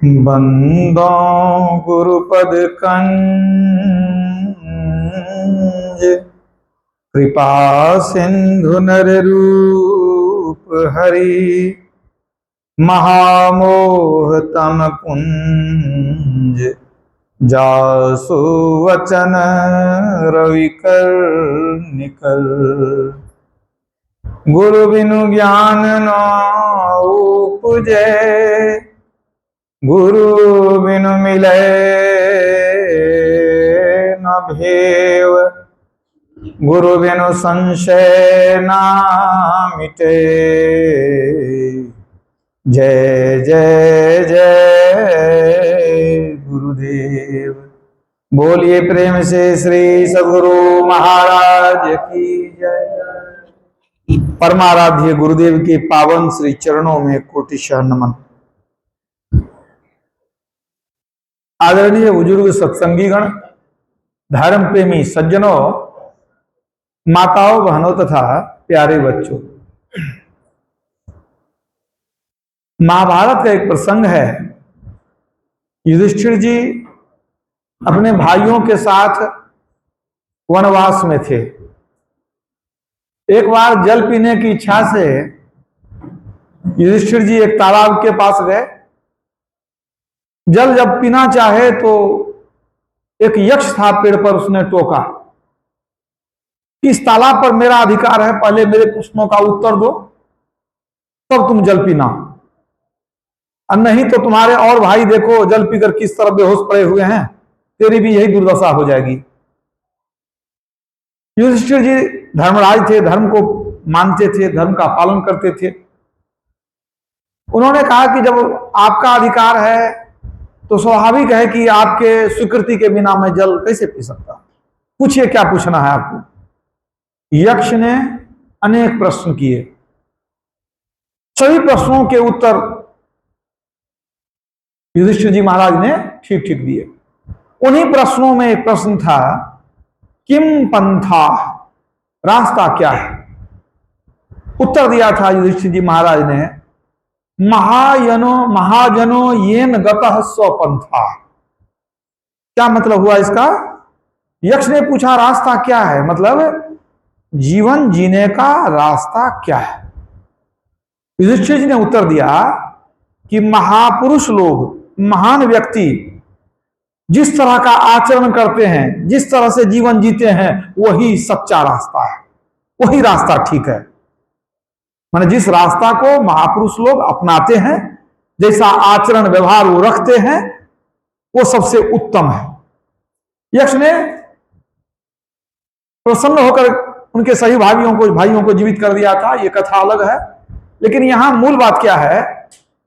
बंदो गुरुपद कंज कृपा सिंधु नर रूप हरि महामोह तम पुंज जासु वचन रविकर निकल। गुरु बिनु ज्ञान न उपजे, गुरु बिनु मिले न भेव, गुरु बिनु संशय न मिटे। जय जय जय गुरुदेव। बोलिए प्रेम से श्री सद्गुरु महाराज की जय। परमाराध्य गुरुदेव के पावन श्री चरणों में कोटिशः नमन। आदरणीय बुजुर्ग सत्संगीगण, धर्म प्रेमी सज्जनों, माताओं, बहनों तथा प्यारे बच्चों, महाभारत का एक प्रसंग है। युधिष्ठिर जी अपने भाइयों के साथ वनवास में थे। एक बार जल पीने की इच्छा से युधिष्ठिर जी एक तालाब के पास गए। जल जब पीना चाहे तो एक यक्ष था पेड़ पर, उसने टोका, इस तालाब पर मेरा अधिकार है, पहले मेरे प्रश्नों का उत्तर दो तब तुम जल पीना, और नहीं तो तुम्हारे और भाई देखो जल पीकर किस तरह बेहोश पड़े हुए हैं, तेरी भी यही दुर्दशा हो जाएगी। युधिष्ठिर जी धर्मराज थे, धर्म को मानते थे, धर्म का पालन करते थे। उन्होंने कहा कि जब आपका अधिकार है तो स्वाभाविक है कि आपके स्वीकृति के बिना मैं जल कैसे पी सकता। पूछिए क्या पूछना है आपको। यक्ष ने अनेक प्रश्न किए, सभी प्रश्नों के उत्तर युधिष्ठिर जी महाराज ने ठीक ठीक दिए। उन्हीं प्रश्नों में एक प्रश्न था, किम पंथा, रास्ता क्या है। उत्तर दिया था युधिष्ठिर जी महाराज ने, महाजनो येन गतः स्वपंथा। क्या मतलब हुआ इसका। यक्ष ने पूछा रास्ता क्या है, मतलब जीवन जीने का रास्ता क्या है। युधिष्ठिर जी ने उत्तर दिया कि महापुरुष लोग, महान व्यक्ति जिस तरह का आचरण करते हैं, जिस तरह से जीवन जीते हैं, वही सच्चा रास्ता है, वही रास्ता ठीक है। माने जिस रास्ता को महापुरुष लोग अपनाते हैं, जैसा आचरण व्यवहार वो रखते हैं, वो सबसे उत्तम है। यक्ष ने प्रसन्न होकर उनके सही भाइयों को जीवित कर दिया था। ये कथा अलग है, लेकिन यहां मूल बात क्या है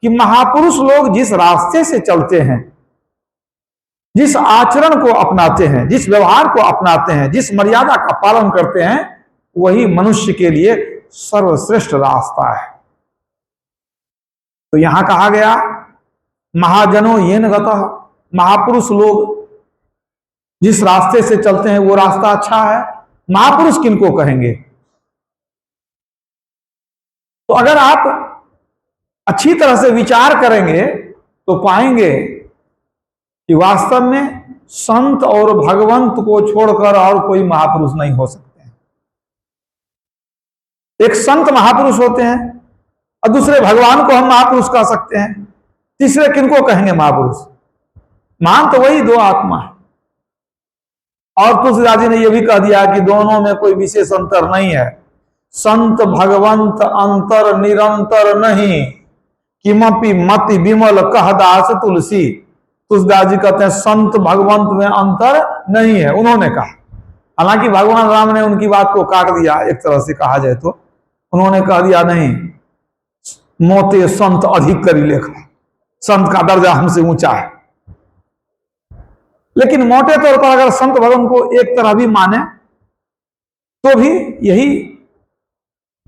कि महापुरुष लोग जिस रास्ते से चलते हैं, जिस आचरण को अपनाते हैं, जिस व्यवहार को अपनाते हैं, जिस मर्यादा का पालन करते हैं, वही मनुष्य के लिए सर्वश्रेष्ठ रास्ता है। तो यहां कहा गया महाजनो येन गतः, महापुरुष लोग जिस रास्ते से चलते हैं वो रास्ता अच्छा है। महापुरुष किनको कहेंगे। तो अगर आप अच्छी तरह से विचार करेंगे तो पाएंगे कि वास्तव में संत और भगवंत को छोड़कर और कोई महापुरुष नहीं हो सकते। एक संत महापुरुष होते हैं और दूसरे भगवान को हम महापुरुष कह सकते हैं, तीसरे किनको कहेंगे महापुरुष। महान तो वही दो आत्मा है। और तुलसीदास जी ने यह भी कह दिया कि दोनों में कोई विशेष अंतर नहीं है। संत भगवंत अंतर निरंतर नहीं, किमपि मति विमल कह दास तुलसी। तुलसीदास जी कहते हैं संत भगवंत में अंतर नहीं है, उन्होंने कहा। हालांकि भगवान राम ने उनकी बात को काट दिया, एक तरह से कहा जाए तो। उन्होंने कह दिया नहीं, मोते संत अधिक करी लेखा, संत का दर्जा हमसे ऊंचा है। लेकिन मोटे तौर पर अगर संत भगवान को एक तरह भी माने तो भी यही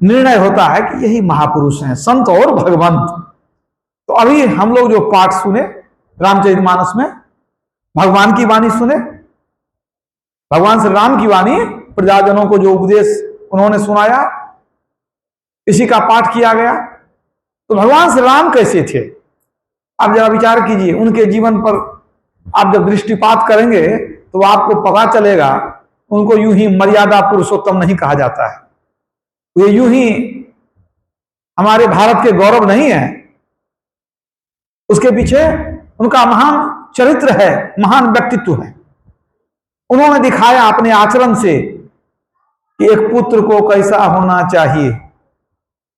निर्णय होता है कि यही महापुरुष हैं, संत और भगवंत। तो अभी हम लोग जो पाठ सुने रामचरितमानस में, भगवान की वाणी सुने, भगवान श्री राम की वाणी, प्रजाजनों को जो उपदेश उन्होंने सुनाया, इसी का पाठ किया गया। तो भगवान श्री राम कैसे थे। आप जरा विचार कीजिए उनके जीवन पर, आप जब दृष्टिपात करेंगे तो आपको पता चलेगा उनको यूं ही मर्यादा पुरुषोत्तम नहीं कहा जाता है, ये यूं ही हमारे भारत के गौरव नहीं है, उसके पीछे उनका महान चरित्र है, महान व्यक्तित्व है। उन्होंने दिखाया अपने आचरण से कि एक पुत्र को कैसा होना चाहिए,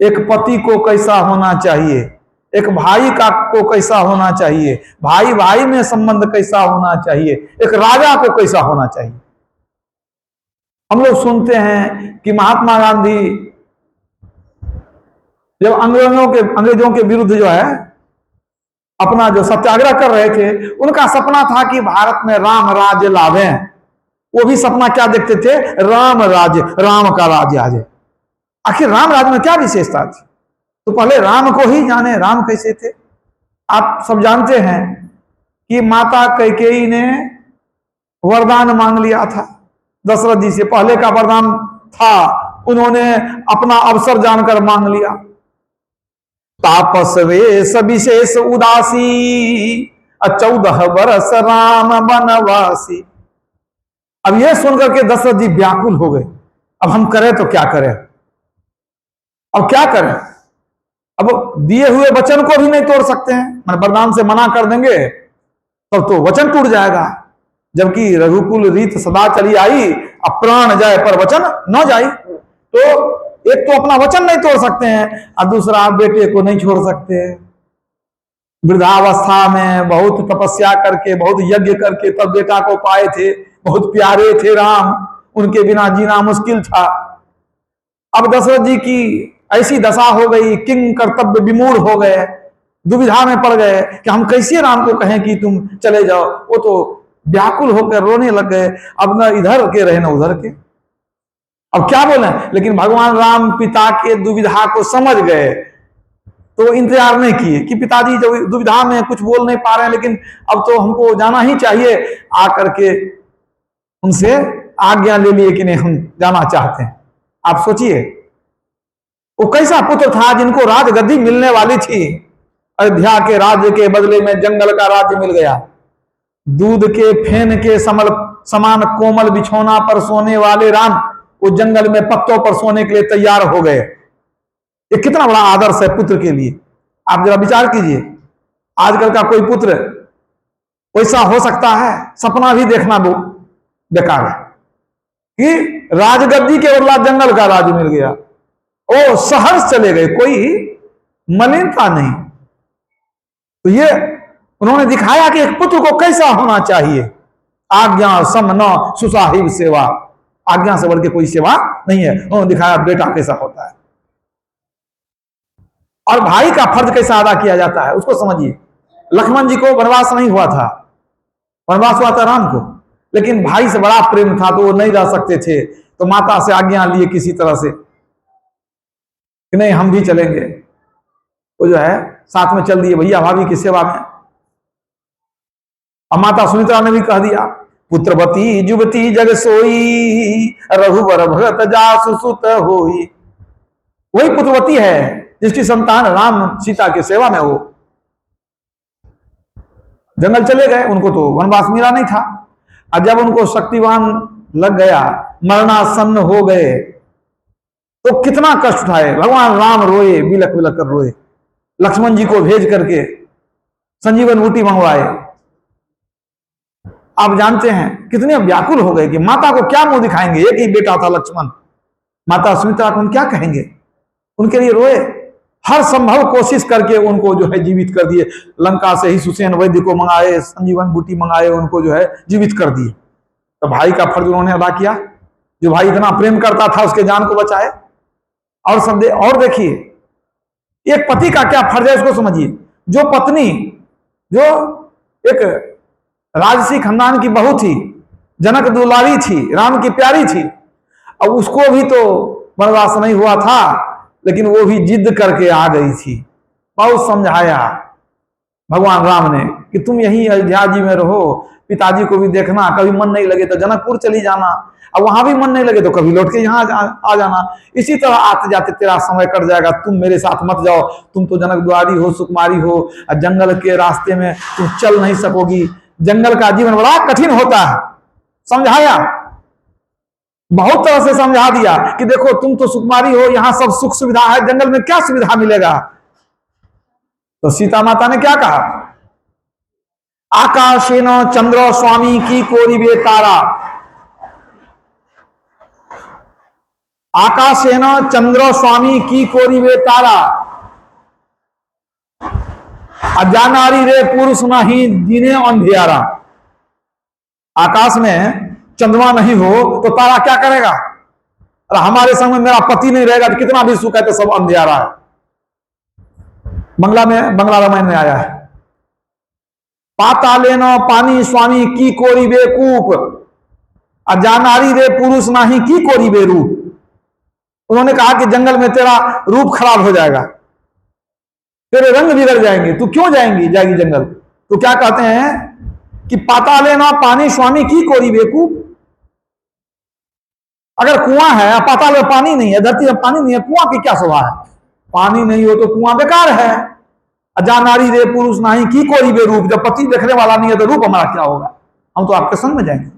एक पति को कैसा होना चाहिए, एक भाई का को कैसा होना चाहिए, भाई भाई में संबंध कैसा होना चाहिए, एक राजा को कैसा होना चाहिए। हम लोग सुनते हैं कि महात्मा गांधी जब अंग्रेजों के विरुद्ध जो है अपना जो सत्याग्रह कर रहे थे, उनका सपना था कि भारत में राम राज्य लावे। वो भी सपना क्या देखते थे? राम राज्य, राम का राज्य आ जाए। आखिर राम राज्य में क्या विशेषता थी? तो पहले राम को ही जाने, राम कैसे थे। आप सब जानते हैं कि माता कैकेयी ने वरदान मांग लिया था दशरथ जी से। पहले का वरदान था, उन्होंने अपना अवसर जानकर मांग लिया। तापस वेश विशेष उदासी, 14 बरस राम बनवासी। अब यह सुनकर के दशरथ जी व्याकुल हो गए। अब हम करें तो क्या करें, अब क्या करें? अब दिए हुए वचन को भी नहीं तोड़ सकते हैं, मैंने वरदान से मना कर देंगे तब तो वचन टूट जाएगा। जबकि रघुकुल रीत सदा चली आई, अब प्राण जाए पर वचन न जाए। तो एक तो अपना वचन नहीं तोड़ सकते हैं, और दूसरा आप बेटे को नहीं छोड़ सकते। वृद्धावस्था में बहुत तपस्या करके, बहुत यज्ञ करके तब बेटा को पाए थे। बहुत प्यारे थे राम, उनके बिना जीना मुश्किल था। अब दशरथ जी की ऐसी दशा हो गई, किंग कर्तव्य विमूढ़ हो गए, दुविधा में पड़ गए कि हम कैसे राम को कहें कि तुम चले जाओ। वो तो व्याकुल होकर रोने लग गए, अब न इधर के रहे न उधर के, अब क्या बोले। लेकिन भगवान राम पिता के दुविधा को समझ गए, तो इंतजार नहीं किए कि पिताजी जब दुविधा में कुछ बोल नहीं पा रहे हैं, लेकिन अब तो हमको जाना ही चाहिए। आकर के उनसे आज्ञा ले लिए कि नहीं, हम जाना चाहते हैं। आप सोचिए वो कैसा पुत्र था जिनको राजगद्दी मिलने वाली थी। अयोध्या के राज्य के बदले में जंगल का राज्य मिल गया। दूध के फेन के समान कोमल बिछौना पर सोने वाले राम वो जंगल में पत्तों पर सोने के लिए तैयार हो गए। ये कितना बड़ा आदर्श है पुत्र के लिए। आप जरा विचार कीजिए, आजकल का कोई पुत्र वैसा हो सकता है? सपना भी देखना बेकार है कि राजगद्दी के बदला जंगल का राज्य मिल गया। ओ सहर्ष चले गए, कोई मलिनता नहीं। तो ये उन्होंने दिखाया कि एक पुत्र को कैसा होना चाहिए। आज्ञा सम न सुसाहिब सेवा, आज्ञा से बढ़ के कोई सेवा नहीं है। उन्होंने दिखाया बेटा कैसा होता है और भाई का फर्ज कैसा अदा किया जाता है, उसको समझिए। लक्ष्मण जी को वनवास नहीं हुआ था, वनवास हुआ था राम को, लेकिन भाई से बड़ा प्रेम था तो वो नहीं रह सकते थे। तो माता से आज्ञा लिए किसी तरह से कि नहीं हम भी चलेंगे। वो जो है साथ में चल दिए भैया भाभी की सेवा में। अब माता सुमित्रा ने भी कह दिया, पुत्रवती जुवती जग सोई, रघुवर भगत जासु सुत होई। वही पुत्रवती है जिसकी संतान राम सीता की सेवा में हो। जंगल चले गए, उनको तो वनवास मिला नहीं था। और जब उनको शक्तिवान लग गया, मरणासन्न हो गए, तो कितना कष्ट उठाए। भगवान राम रोए, बिलक बिलक कर रोए। लक्ष्मण जी को भेज करके संजीवन बूटी मंगवाए। आप जानते हैं कितने व्याकुल हो गए कि माता को क्या मुंह दिखाएंगे। एक ही बेटा था लक्ष्मण, माता सुमित्रा को हम क्या कहेंगे। उनके लिए रोए, हर संभव कोशिश करके उनको जो है जीवित कर दिए। लंका से ही सुसेन वैद्य को मंगाए, संजीवन बूटी मंगाए, उनको जो है जीवित कर दिए। तो भाई का फर्ज उन्होंने अदा किया। जो भाई इतना प्रेम करता था उसके जान को बचाए। और सब और देखिए एक पति का क्या फर्ज है उसको समझिए। जो पत्नी जो एक राजसी खानदान की बहू थी, जनक दुलारी थी, राम की प्यारी थी, अब उसको भी तो वनवास नहीं हुआ था, लेकिन वो भी जिद करके आ गई थी। बहुत समझाया, भगवान राम ने कि तुम यहीं अयोध्या जी में रहो, पिताजी को भी देखना, कभी मन नहीं लगे तो जनकपुर चली जाना, अब वहां भी मन नहीं लगे तो कभी लौट के यहाँ आ जाना। इसी तरह आते जाते तेरा समय कट जाएगा, तुम मेरे साथ मत जाओ, तुम तो जनक द्वारी हो, सुकुमारी हो, और जंगल के रास्ते में तुम चल नहीं सकोगी, जंगल का जीवन बड़ा कठिन होता है। समझाया, बहुत तरह से समझा दिया कि देखो तुम तो सुकुमारी हो, यहां सब सुख सुविधा है, जंगल में क्या सुविधा मिलेगा। तो सीता माता ने क्या कहा, आकाशेन चंद्र स्वामी की कोरिबे तारा, आकाशेन चंद्र स्वामी की कोरिबे तारा, अजानारी रे पुरुष नहीं दिने अंधियारा। आकाश में चंद्रमा नहीं हो तो तारा क्या करेगा, और हमारे संग में मेरा पति नहीं रहेगा तो कितना भी सुख है तो सब अंधियारा है। बंगला रामायण में आया है, पातालेन पानी स्वामी की कोरिबे कूप, अजानारी रे पुरुष नहीं की कोरिबे रूप। उन्होंने कहा कि जंगल में तेरा रूप खराब हो जाएगा, तेरे रंग बिगड़ जाएंगे, तू क्यों जाएगी जंगल। तो क्या कहते हैं कि पातालेन पानी स्वामी की कोरिबे कूप। अगर कुआं है, पाताल में पानी नहीं है, धरती में पानी नहीं है, कुआं की क्या शोभा है। पानी नहीं हो तो कुआं बेकार है। अजानारी रे पुरुष नहीं की कोरिबे रूप, जब पति देखने वाला नहीं है तो रूप हमारा क्या होगा, हम तो आपके संग में जाएंगे।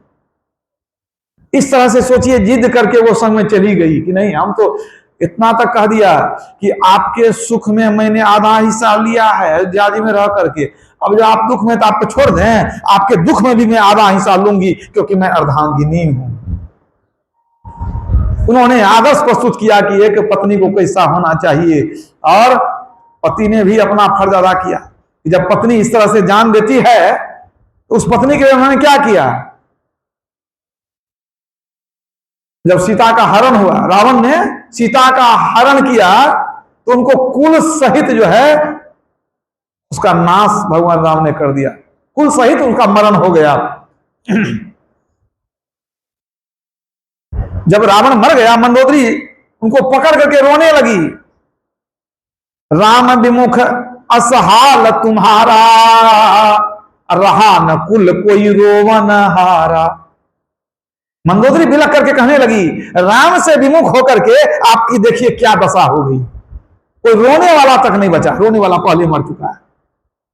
इस तरह से सोचिए, जिद करके वो संग में चली गई कि नहीं, हम तो इतना तक कह दिया कि आपके सुख में मैंने आधा हिस्सा लिया है अयोध्या जी में रह करके, अब जब आप दुख में तो आपको छोड़ दें, आपके दुख में भी मैं आधा हिस्सा लूंगी, क्योंकि मैं अर्धांगिनी हूं। उन्होंने आदर्श प्रस्तुत किया कि एक पत्नी को कैसा होना चाहिए, और पति ने भी अपना फर्ज अदा किया कि जब पत्नी इस तरह से जान देती है तो उस पत्नी के लिए उन्होंने क्या किया। जब सीता का हरण हुआ, रावण ने सीता का हरण किया, तो उनको कुल सहित जो है उसका नाश भगवान राम ने कर दिया, कुल सहित उनका मरण हो गया। जब रावण मर गया, मंदोदरी उनको पकड़ करके रोने लगी, राम विमुख असहाल तुम्हारा, रहा न कुल कोई रोवन हारा। मंदोदरी बिलख करके कहने लगी, राम से विमुख होकर के आपकी देखिए क्या दशा हो गई, कोई रोने वाला तक नहीं बचा, रोने वाला पहले मर चुका है,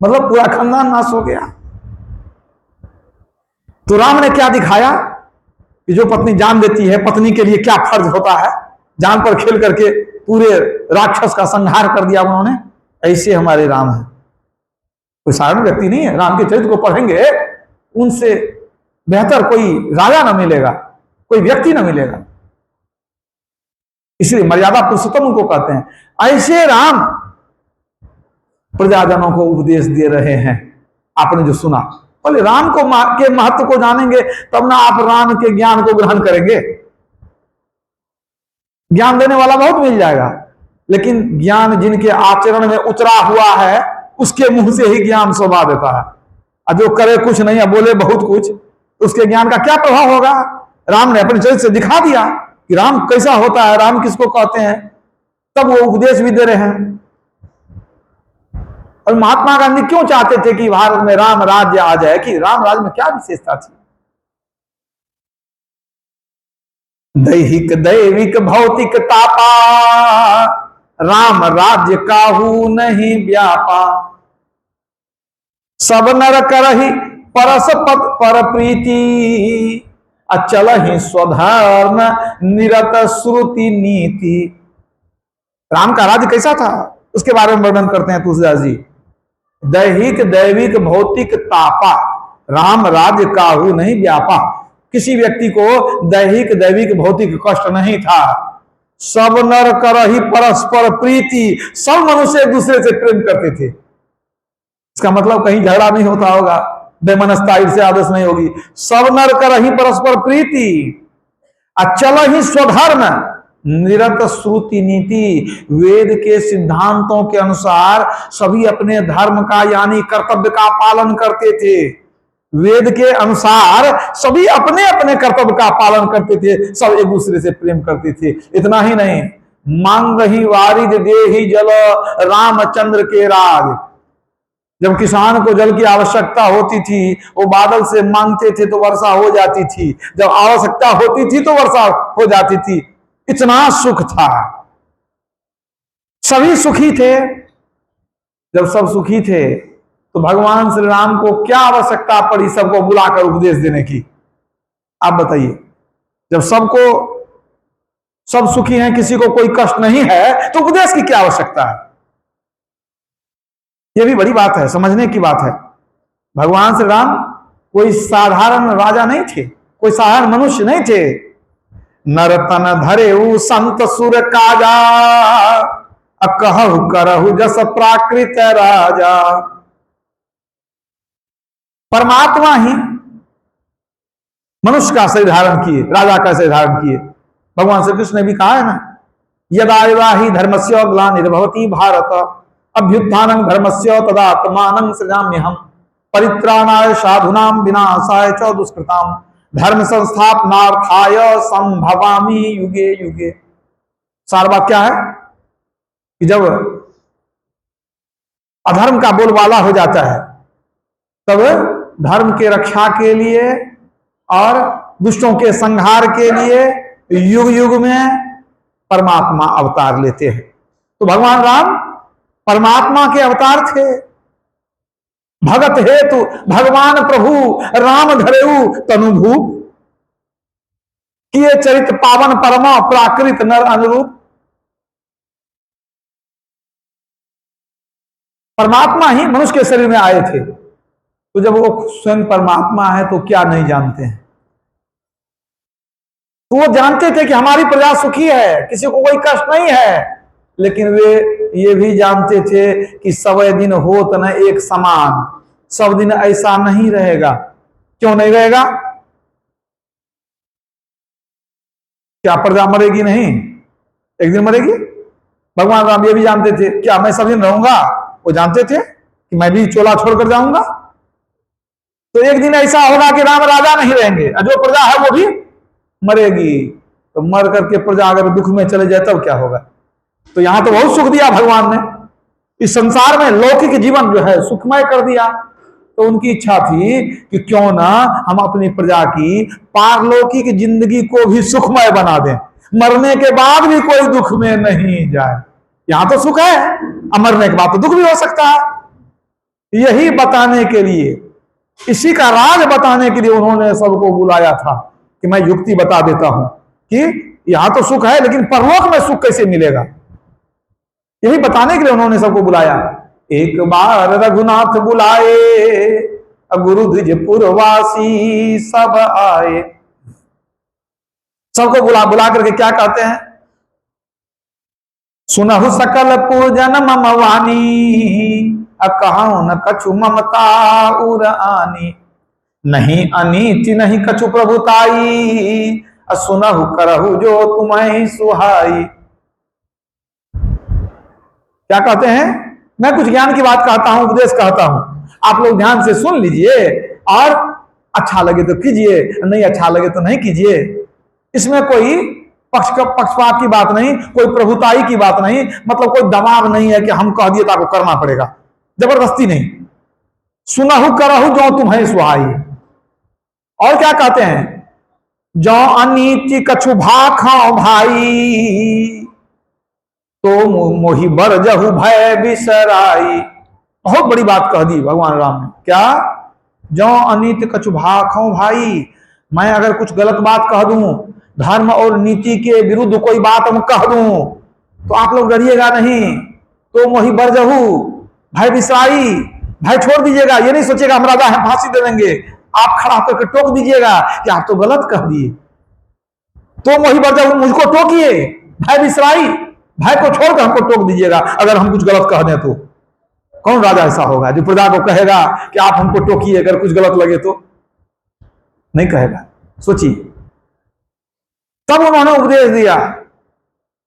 मतलब पूरा खानदान नाश हो गया। तो राम ने क्या दिखाया कि जो पत्नी जान देती है, पत्नी के लिए क्या फर्ज होता है, जान पर खेल करके पूरे राक्षस का संहार कर दिया उन्होंने। ऐसे हमारे राम है, कोई साधारण व्यक्ति नहीं है। राम के चरित्र को पढ़ेंगे, उनसे बेहतर कोई राजा न मिलेगा, कोई व्यक्ति न मिलेगा। इसलिए मर्यादा पुरुषोत्तम उनको कहते हैं। ऐसे राम प्रजाजनों को उपदेश दे रहे हैं। आपने जो सुना, बोले राम को के महत्व को जानेंगे तब ना आप राम के ज्ञान को ग्रहण करेंगे। ज्ञान देने वाला बहुत मिल जाएगा, लेकिन ज्ञान जिनके आचरण में उतरा हुआ है उसके मुंह से ही ज्ञान शोभा देता है, और जो करे कुछ नहीं है, बोले बहुत कुछ, उसके ज्ञान का क्या प्रभाव होगा। राम ने अपने चरित्र से दिखा दिया कि राम कैसा होता है, राम किसको कहते हैं, तब वो उपदेश भी दे रहे हैं। और महात्मा गांधी क्यों चाहते थे कि भारत में राम राज्य आ जाए, कि राम राज्य में क्या विशेषता थी। दैहिक दैविक भौतिक तापा, राम राज्य काहू नहीं व्यापा, सब नर करहि परस पद पर प्रीति, अचल ही स्वधर्म निरत श्रुति नीति। राम का राज्य कैसा था उसके बारे में वर्णन करते हैं तुलसीदास जी। दैहिक दैविक भौतिक तापा, राम राज्य काहू नहीं व्यापा। किसी व्यक्ति को दैहिक दैविक भौतिक कष्ट नहीं था। सब नर करहि परस्पर प्रीति, सब मनुष्य एक दूसरे से प्रेम करते थे। इसका मतलब कहीं झगड़ा नहीं होता होगा, बेमनस्ता से आदर्श नहीं होगी। सब नर करहि परस्पर प्रीति, अचल ही स्वधर्म निरत श्रुति नीति। वेद के सिद्धांतों के अनुसार सभी अपने धर्म का यानी कर्तव्य का पालन करते थे। वेद के अनुसार सभी अपने अपने कर्तव्य का पालन करते थे, सब एक दूसरे से प्रेम करते थे। इतना ही नहीं, मांग ही वारिद देहि जल रामचंद्र के राग। जब किसान को जल की आवश्यकता होती थी, वो बादल से मांगते थे तो वर्षा हो जाती थी, जब आवश्यकता होती थी तो वर्षा हो जाती थी। इतना सुख था, सभी सुखी थे। जब सब सुखी थे तो भगवान श्री राम को क्या आवश्यकता पड़ी सबको बुलाकर उपदेश देने की? आप बताइए। जब सब सुखी हैं, किसी को कोई कष्ट नहीं है, तो उपदेश की क्या आवश्यकता है? यह भी बड़ी बात है, समझने की बात है। भगवान श्री राम कोई साधारण राजा नहीं थे, कोई साधारण मनुष्य नहीं थे। नरतन धरे संत सुर काजा, अकहु करहु जस प्राकृत राजा। परमात्मा ही मनुष्य का शरीर धारण किए, राजा का शरीर धारण किए। भगवान श्री कृष्ण ने भी कहा है ना, यदा यदा ही धर्मस्य ग्लानिर्भवति भारत अभ्युत्थानं धर्मस्य तदात्मानं सृजाम्यहम् परित्राणाय साधूनां विनाशाय च दुष्कृताम् धर्म संस्थापनार्थाय संभवामि युगे युगे। सार बात क्या है कि जब अधर्म का बोलबाला हो जाता है, तब धर्म के रक्षा के लिए और दुष्टों के संहार के लिए युग युग में परमात्मा अवतार लेते हैं। तो भगवान राम परमात्मा के अवतार थे। भगत हेतु भगवान प्रभु राम धरेऊ तनुभू, किए चरित पावन परमा प्राकृत नर अनुरूप। परमात्मा ही मनुष्य के शरीर में आए थे, तो जब वो स्वयं परमात्मा है तो क्या नहीं जानते हैं? तो वो जानते थे कि हमारी प्रजा सुखी है, किसी को कोई कष्ट नहीं है, लेकिन वे ये भी जानते थे कि सब दिन होत न एक समान, सब दिन ऐसा नहीं रहेगा। क्यों नहीं रहेगा? क्या प्रजा मरेगी नहीं? एक दिन मरेगी। भगवान राम ये भी जानते थे। क्या मैं सब दिन रहूंगा? वो जानते थे कि मैं भी चोला छोड़कर जाऊंगा। तो एक दिन ऐसा होगा कि राम राजा नहीं रहेंगे, जो प्रजा है वो भी मरेगी। तो मर करके प्रजा अगर दुख में चले जाए तब क्या होगा? तो यहां तो बहुत सुख दिया भगवान ने, इस संसार में लौकिक जीवन जो है सुखमय कर दिया। तो उनकी इच्छा थी कि क्यों ना हम अपनी प्रजा की पारलौकिक जिंदगी को भी सुखमय बना दें, मरने के बाद भी कोई दुख में नहीं जाए। यहां तो सुख है, मरने के बाद तो दुख भी हो सकता है। यही बताने के लिए, इसी का राज बताने के लिए उन्होंने सबको बुलाया था कि मैं युक्ति बता देता हूं कि यहां तो सुख है, लेकिन परलोक में सुख कैसे मिलेगा, यही बताने के लिए उन्होंने सबको बुलाया। एक बार रघुनाथ बुलाए, गुरु द्विजपुरवासी सब आए। सबको बुला बुला करके क्या कहते हैं? सुनहु सकल पूजन मम वाणी, अकहु न कछु ममता उर आनी। नहीं अनीति नहीं कछु प्रभुताई, सुनहु करहु जो तुम्हें सुहाई। क्या कहते हैं? मैं कुछ ज्ञान की बात कहता हूं, उपदेश कहता हूं, आप लोग ध्यान से सुन लीजिए और अच्छा लगे तो कीजिए, नहीं अच्छा लगे तो नहीं कीजिए। इसमें कोई पक्षपात की बात नहीं, कोई प्रभुताई की बात नहीं, मतलब कोई दबाव नहीं है कि हम कह दिए तो आपको करना पड़ेगा, जबरदस्ती नहीं। सुनहु करहु जो तुम्हें सुहाई। और क्या कहते हैं? जो अनीति कछु भाखा भाई, तो मोहि बरजहु भय बिसराई। बहुत बड़ी बात कह दी भगवान राम ने। क्या? जो अनीति कछु भाखो भाई, मैं अगर कुछ गलत बात कह दूं, धर्म और नीति के विरुद्ध कोई बात हम कह दूं, तो आप लोग डरिएगा नहीं। तो मोहि बरजहु भय बिसराई, भय छोड़ दीजिएगा, ये नहीं सोचेगा हम राजा है फांसी दे देंगे। आप खड़ा होकर टोक दीजिएगा कि आप तो गलत कह दिए। तो मोहि बरजहु, मुझको टोकिए, भय बिसराई, भय को छोड़कर हमको टोक दीजिएगा अगर हम कुछ गलत कह दें तो। कौन राजा ऐसा होगा जो प्रजा को कहेगा कि आप हमको टोकिए अगर कुछ गलत लगे तो? नहीं कहेगा। सोचिए। तब उन्होंने उपदेश दिया।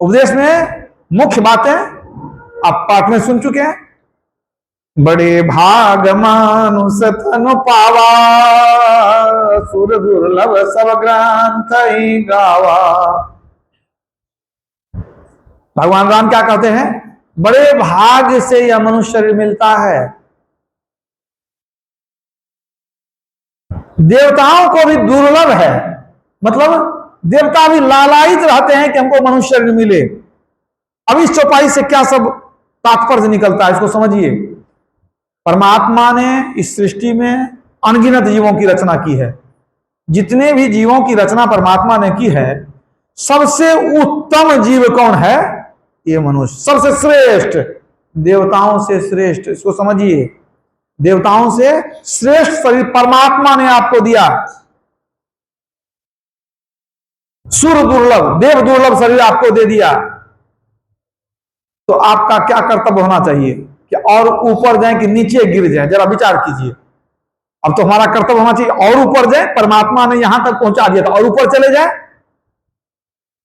उपदेश में मुख्य बातें आप पाठ में सुन चुके हैं। बड़े भाग मानुष तनु पावा, सुर दुर्लभ सब ग्रंथ ही गावा। भगवान राम क्या कहते हैं? बड़े भाग्य से यह मनुष्य शरीर मिलता है। देवताओं को भी दुर्लभ है, मतलब देवता भी लालायित रहते हैं कि हमको मनुष्य शरीर मिले। अब इस चौपाई से क्या सब तात्पर्य निकलता है, इसको समझिए। परमात्मा ने इस सृष्टि में अनगिनत जीवों की रचना की है। जितने भी जीवों की रचना परमात्मा ने की है, सबसे उत्तम जीव कौन है? ये मनुष्य, सबसे श्रेष्ठ, देवताओं से श्रेष्ठ। इसको समझिए, देवताओं से श्रेष्ठ शरीर परमात्मा ने आपको दिया। सुर दुर्लभ, देव दुर्लभ शरीर आपको दे दिया। तो आपका क्या कर्तव्य होना चाहिए कि और ऊपर जाए कि नीचे गिर जाए? जरा विचार कीजिए। अब तो हमारा कर्तव्य होना चाहिए और ऊपर जाए, परमात्मा ने यहां तक पहुंचा दिया था और ऊपर चले जाए।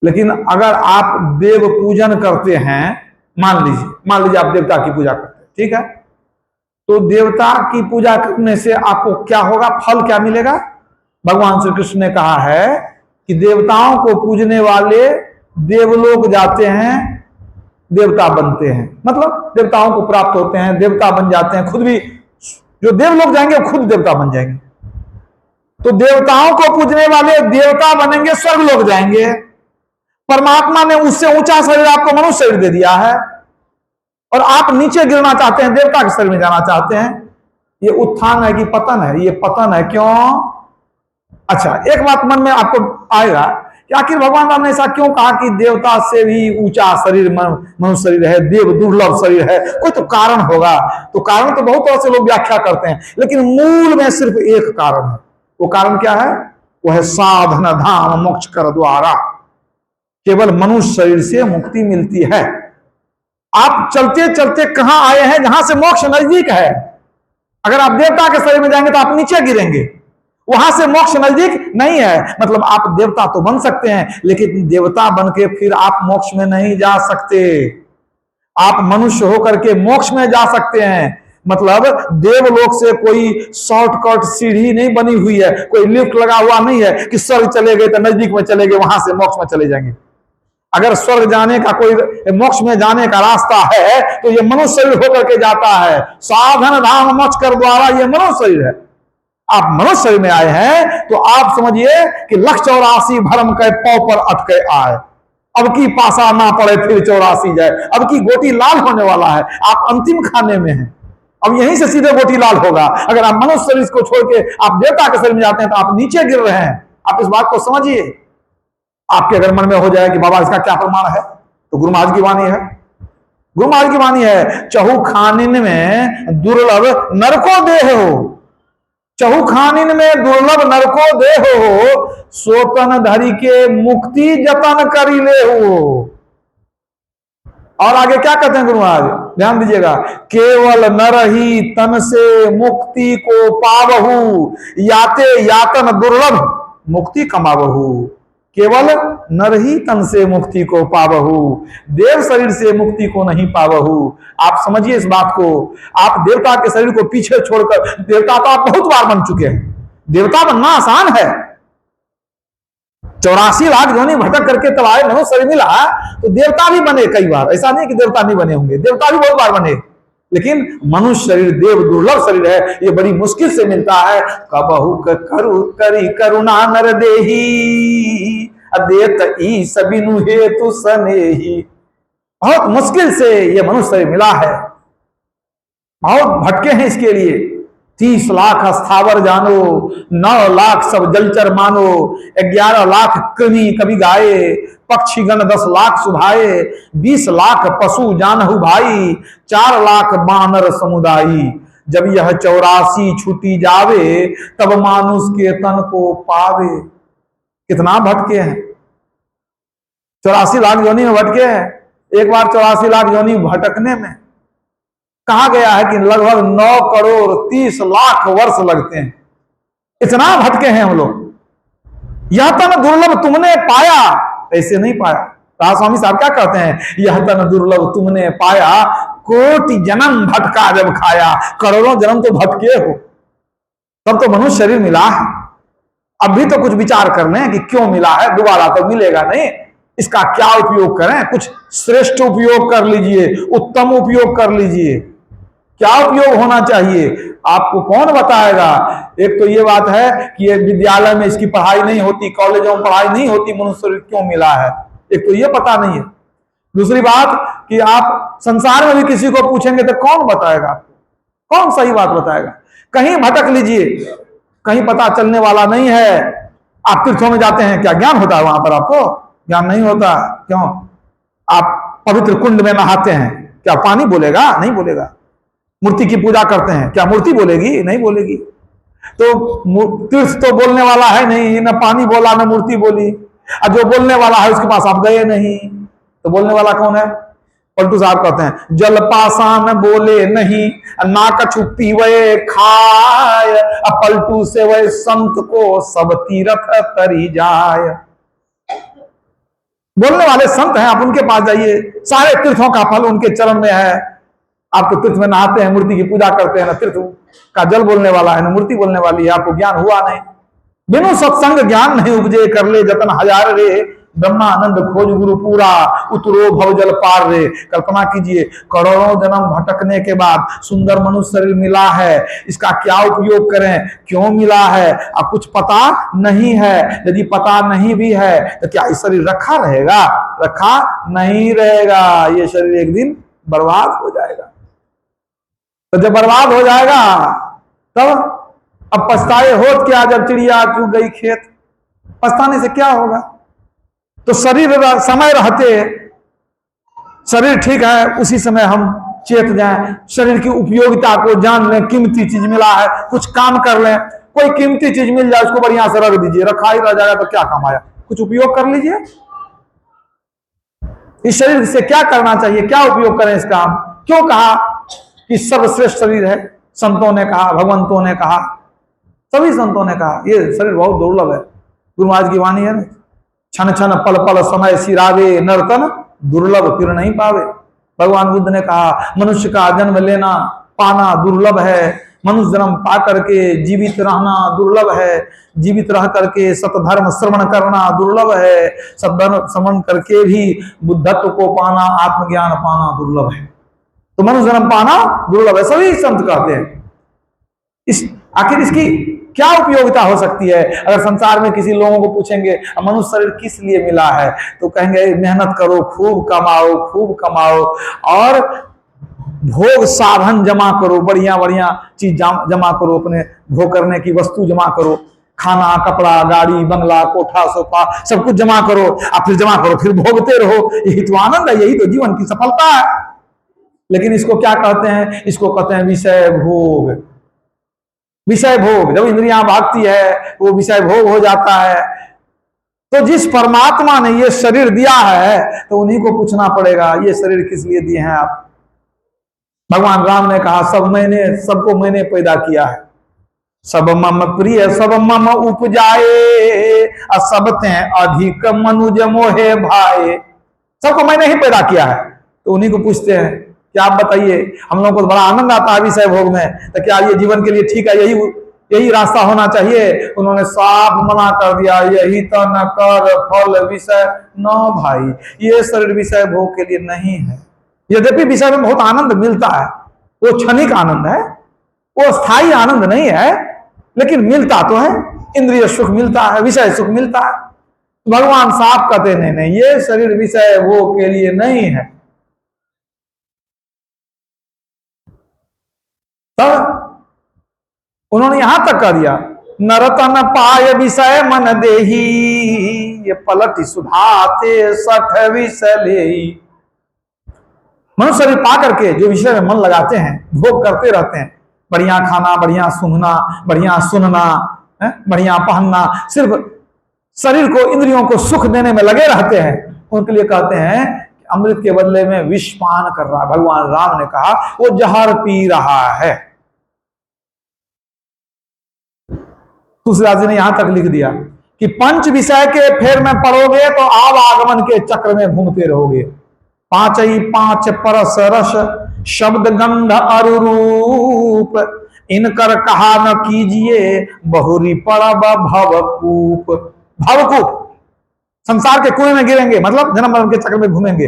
लेकिन अगर आप देव पूजन करते हैं, मान लीजिए आप देवता की पूजा करते हैं, ठीक है, तो देवता की पूजा करने से आपको क्या होगा, फल क्या मिलेगा? भगवान श्री कृष्ण ने कहा है कि देवताओं को पूजने वाले देवलोक जाते हैं, देवता बनते हैं, मतलब देवताओं को प्राप्त होते हैं, देवता बन जाते हैं। खुद भी जो देवलोक जाएंगे वो खुद देवता बन जाएंगे। तो देवताओं को पूजने वाले देवता बनेंगे, स्वर्गलोक जाएंगे। परमात्मा ने उससे ऊंचा शरीर आपको मनुष्य शरीर दे दिया है और आप नीचे गिरना चाहते हैं, देवता के शरीर में जाना चाहते हैं। ये उत्थान है कि पतन है? ये पतन है। क्यों? अच्छा, एक बात मन में आपको आएगा कि आखिर भगवान राम ने ऐसा क्यों कहा कि देवता से भी ऊंचा शरीर मनुष्य शरीर है, देव दुर्लभ शरीर है? कोई तो कारण होगा। तो कारण तो बहुत तरह से लोग व्याख्या करते हैं, लेकिन मूल में सिर्फ एक कारण है। वो कारण क्या है? वो है साधन धाम मोक्ष कर द्वारा। केवल मनुष्य शरीर से मुक्ति मिलती है। आप चलते चलते कहां आए हैं? जहां से मोक्ष नजदीक है। अगर आप देवता के शरीर में जाएंगे तो आप नीचे गिरेंगे, वहां से मोक्ष नजदीक नहीं है। मतलब आप देवता तो बन सकते हैं, लेकिन देवता बन के फिर आप मोक्ष में नहीं जा सकते। आप मनुष्य होकर के मोक्ष में जा सकते हैं। मतलब देवलोक से कोई शॉर्टकट सीढ़ी नहीं बनी हुई है, कोई लिफ्ट लगा हुआ नहीं है कि स्वर्ग चले गए तो नजदीक में चले गए, वहां से मोक्ष में चले जाएंगे। अगर स्वर्ग जाने का कोई, मोक्ष में जाने का रास्ता है तो ये मनुष्य शरीर होकर के जाता है। साधन धाम मोक्ष कर द्वारा, ये मनुष्य शरीर है। आप मनुष्य शरीर में आए हैं तो आप समझिए कि 184 भरम के पौ पर अटके आए। अब की पासा ना पड़े फिर 84 जाए। अब की गोटी लाल होने वाला है, आप अंतिम खाने में हैं। अब यहीं से सीधे गोटी लाल होगा। अगर आप मनुष्य शरीर को छोड़ के आप देवता के शरीर में जाते हैं तो आप नीचे गिर रहे हैं। आप इस बात को समझिए। आपके अगर मन में हो जाए कि बाबा इसका क्या प्रमाण है, तो गुरु महाराज की वाणी है। गुरु महाराज की वाणी है, चहु खानिन में दुर्लभ नरको देह हो, चहु खानिन में दुर्लभ नरको देह हो, सोतन धरी के मुक्ति जतन करी ले हो। और आगे क्या कहते हैं गुरु महाराज, ध्यान दीजिएगा, केवल नर ही तन से मुक्ति को पावहु, याते यातन दुर्लभ मुक्ति कमावहु। केवल नर ही तन से मुक्ति को पावहु, देव शरीर से मुक्ति को नहीं पावहु। आप समझिए इस बात को। आप देवता के शरीर को पीछे छोड़कर, देवता तो आप बहुत बार बन चुके हैं, देवता बनना आसान है। 84 लाख योनि भटक करके तब आए, मनुष्य शरीर मिला तो देवता भी बने कई बार। ऐसा नहीं कि देवता नहीं बने होंगे, देवता भी बहुत बार बने, लेकिन मनुष्य शरीर देव दुर्लभ शरीर है, ये बड़ी मुश्किल से मिलता है। कबहु करु करी करुणा नर देही, अदेत ई सबिनु हेतु सनेही। बहुत मुश्किल से ये मनुष्य शरीर मिला है, बहुत भटके हैं इसके लिए। 30 लाख स्थावर जानो, 9 लाख सब जलचर मानो, 11 लाख कृमि कभी गाए, पक्षीगण 10 लाख सुभाए, 20 लाख पशु जानहु भाई, 4 लाख बानर समुदायी। जब यह 84 छूटी जावे, तब मानुष के तन को पावे। कितना भटके हैं, 84 लाख योनि में भटके हैं। एक बार 84 लाख योनि भटकने में कहा गया है कि लगभग 9 करोड़ 30 लाख वर्ष लगते हैं। इतना भटके हैं हम लोग। यह तन दुर्लभ तुमने पाया, ऐसे नहीं पाया। राधा स्वामी साहब क्या कहते हैं, यह तन दुर्लभ तुमने पाया, कोटि जन्म भटका जब खाया। करोड़ों जन्म तो भटके हो, तब तो मनुष्य शरीर मिला है। अब भी तो कुछ विचार कर लें कि क्यों मिला है, दोबारा तो मिलेगा नहीं। इसका क्या उपयोग करें, कुछ श्रेष्ठ उपयोग कर लीजिए, उत्तम उपयोग कर लीजिए। क्या उपयोग होना चाहिए? आपको कौन बताएगा? एक तो ये बात है कि ये विद्यालय में इसकी पढ़ाई नहीं होती, कॉलेजों में पढ़ाई नहीं होती, मनुष्य शरीर क्यों मिला है, एक तो ये पता नहीं है। दूसरी बात कि आप संसार में भी किसी को पूछेंगे तो कौन बताएगा आपको, कौन सही बात बताएगा? कहीं भटक लीजिए, कहीं पता चलने वाला नहीं है। आप तीर्थों में जाते हैं, क्या ज्ञान होता है वहां पर? आपको ज्ञान नहीं होता। क्यों? आप पवित्र कुंड में नहाते हैं, क्या पानी बोलेगा? नहीं बोलेगा। मूर्ति की पूजा करते हैं, क्या मूर्ति बोलेगी? नहीं बोलेगी। तो तीर्थ तो बोलने वाला है नहीं, न पानी बोला न मूर्ति बोली, और जो बोलने वाला है उसके पास आप गए नहीं, तो बोलने वाला कौन है? पलटू साहब कहते हैं जल पाषाण बोले नहीं, ना कछु पीवे खाय, पलटू से वह संत को सब तीर्थ तरी जाय। बोलने वाले संत हैं, आप उनके पास जाइए, सारे तीर्थों का फल उनके चरण में है। आप तो तीर्थ में नहाते हैं, मूर्ति की पूजा करते हैं, ना तीर्थ का जल बोलने वाला है, ना मूर्ति बोलने वाली है, आपको ज्ञान हुआ नहीं। बिनु सत्संग ज्ञान नहीं उपजे, कर ले जतन हजार रे, ब्रह्मानंद खोज गुरु पूरा, उतरो भव जल पार रे। कल्पना कीजिए, करोड़ों जन्म भटकने के बाद सुंदर मनुष्य शरीर मिला है, इसका क्या उपयोग करें, क्यों मिला है, अब कुछ पता नहीं है। यदि पता नहीं भी है तो क्या ये शरीर रखा रहेगा? रखा नहीं रहेगा, ये शरीर एक दिन बर्बाद हो जाएगा। तो जब बर्बाद हो जाएगा तब अब पछताए होत क्या, जब चिड़िया चुग गई खेत, पछताने से क्या होगा? तो शरीर समय रहते, शरीर ठीक है उसी समय हम चेत जाएं, शरीर की उपयोगिता को जान लें, कीमती चीज मिला है कुछ काम कर लें। कोई कीमती चीज मिल जाए उसको बढ़िया से रख दीजिए, रखा ही रह जाएगा तो क्या काम आया, कुछ उपयोग कर लीजिए। इस शरीर से क्या करना चाहिए, क्या उपयोग करें इसका? क्यों कहा कि सर्वश्रेष्ठ शरीर है? संतों ने कहा, भगवंतों ने कहा, सभी संतों ने कहा ये शरीर बहुत दुर्लभ है। गुरु महाराज की वाणी है ना, क्षण क्षण पल पल समय सिरावे, नर्तन दुर्लभ फिर नहीं पावे। भगवान बुद्ध ने कहा मनुष्य का जन्म लेना पाना दुर्लभ है, मनुष्य जन्म पा करके जीवित रहना दुर्लभ है, जीवित रह करके सतधर्म श्रवण करना दुर्लभ है, सतधर्म श्रवण करके भी बुद्धत्व को पाना, आत्मज्ञान पाना दुर्लभ है। तो मनुष्य जन्म पाना दुर्लभ है, सभी संत कहते हैं। आखिर इसकी क्या उपयोगिता हो सकती है? अगर संसार में किसी लोगों को पूछेंगे मनुष्य शरीर किस लिए मिला है, तो कहेंगे मेहनत करो, खूब कमाओ और भोग साधन जमा करो, बढ़िया बढ़िया चीज जमा करो, अपने भोग करने की वस्तु जमा करो, खाना कपड़ा गाड़ी बंगला कोठा सोफा सब कुछ जमा करो, और फिर जमा करो, फिर भोगते रहो। यही तो आनंद है, यही तो जीवन की सफलता है। लेकिन इसको क्या कहते हैं? इसको कहते हैं विषय भोग। विषय भोग, जब इंद्रियां भागती है वो विषय भोग हो जाता है। तो जिस परमात्मा ने ये शरीर दिया है तो उन्हीं को पूछना पड़ेगा ये शरीर किस लिए दिए हैं आप? भगवान राम ने कहा सबको मैंने पैदा किया है, सब मम प्रिय सब मम उपजाए, सब ते अधिक मनुज मोहे भाए। सबको मैंने ही पैदा किया है। तो उन्हीं को पूछते हैं कि आप बताइए, हम लोगों को बड़ा आनंद आता है विषय भोग में, तो क्या ये जीवन के लिए ठीक है? यही रास्ता होना चाहिए? उन्होंने साफ मना कर दिया, यही तो न कर फल विषय न भाई, ये शरीर विषय भोग के लिए नहीं है। यद्यपि विषय में बहुत आनंद मिलता है, वो क्षणिक आनंद है, वो स्थायी आनंद नहीं है, लेकिन मिलता तो है, इंद्रिय सुख मिलता है, विषय सुख मिलता है। भगवान साफ कहते नहीं, ये शरीर विषय भोग के लिए नहीं है। तब उन्होंने यहां तक कह दिया नरतन पाय विषय मन देही, ये पलट सुधाते सठ विषय लेही। मनुष्य शरीर पा करके जो विषय में मन लगाते हैं, भोग करते रहते हैं, बढ़िया खाना, बढ़िया सूंघना, बढ़िया सुनना, बढ़िया पहनना, सिर्फ शरीर को इंद्रियों को सुख देने में लगे रहते हैं, उनके लिए कहते हैं अमृत के बदले में विष पान कर रहा है। भगवान राम ने कहा वो जहर पी रहा है। तुलसीदास जी ने यहां तक लिख दिया कि पंच विषय के फेर में पड़ोगे तो आव आगमन के चक्र में घूमते रहोगे। पांच ही पांच परस रस शब्द गंध अरुरूप, इनकर कहा न कीजिए बहुरी पड़ब भवकूप। भवकूप संसार के कुएं में गिरेंगे, मतलब जन्म मरण के चक्र में घूमेंगे।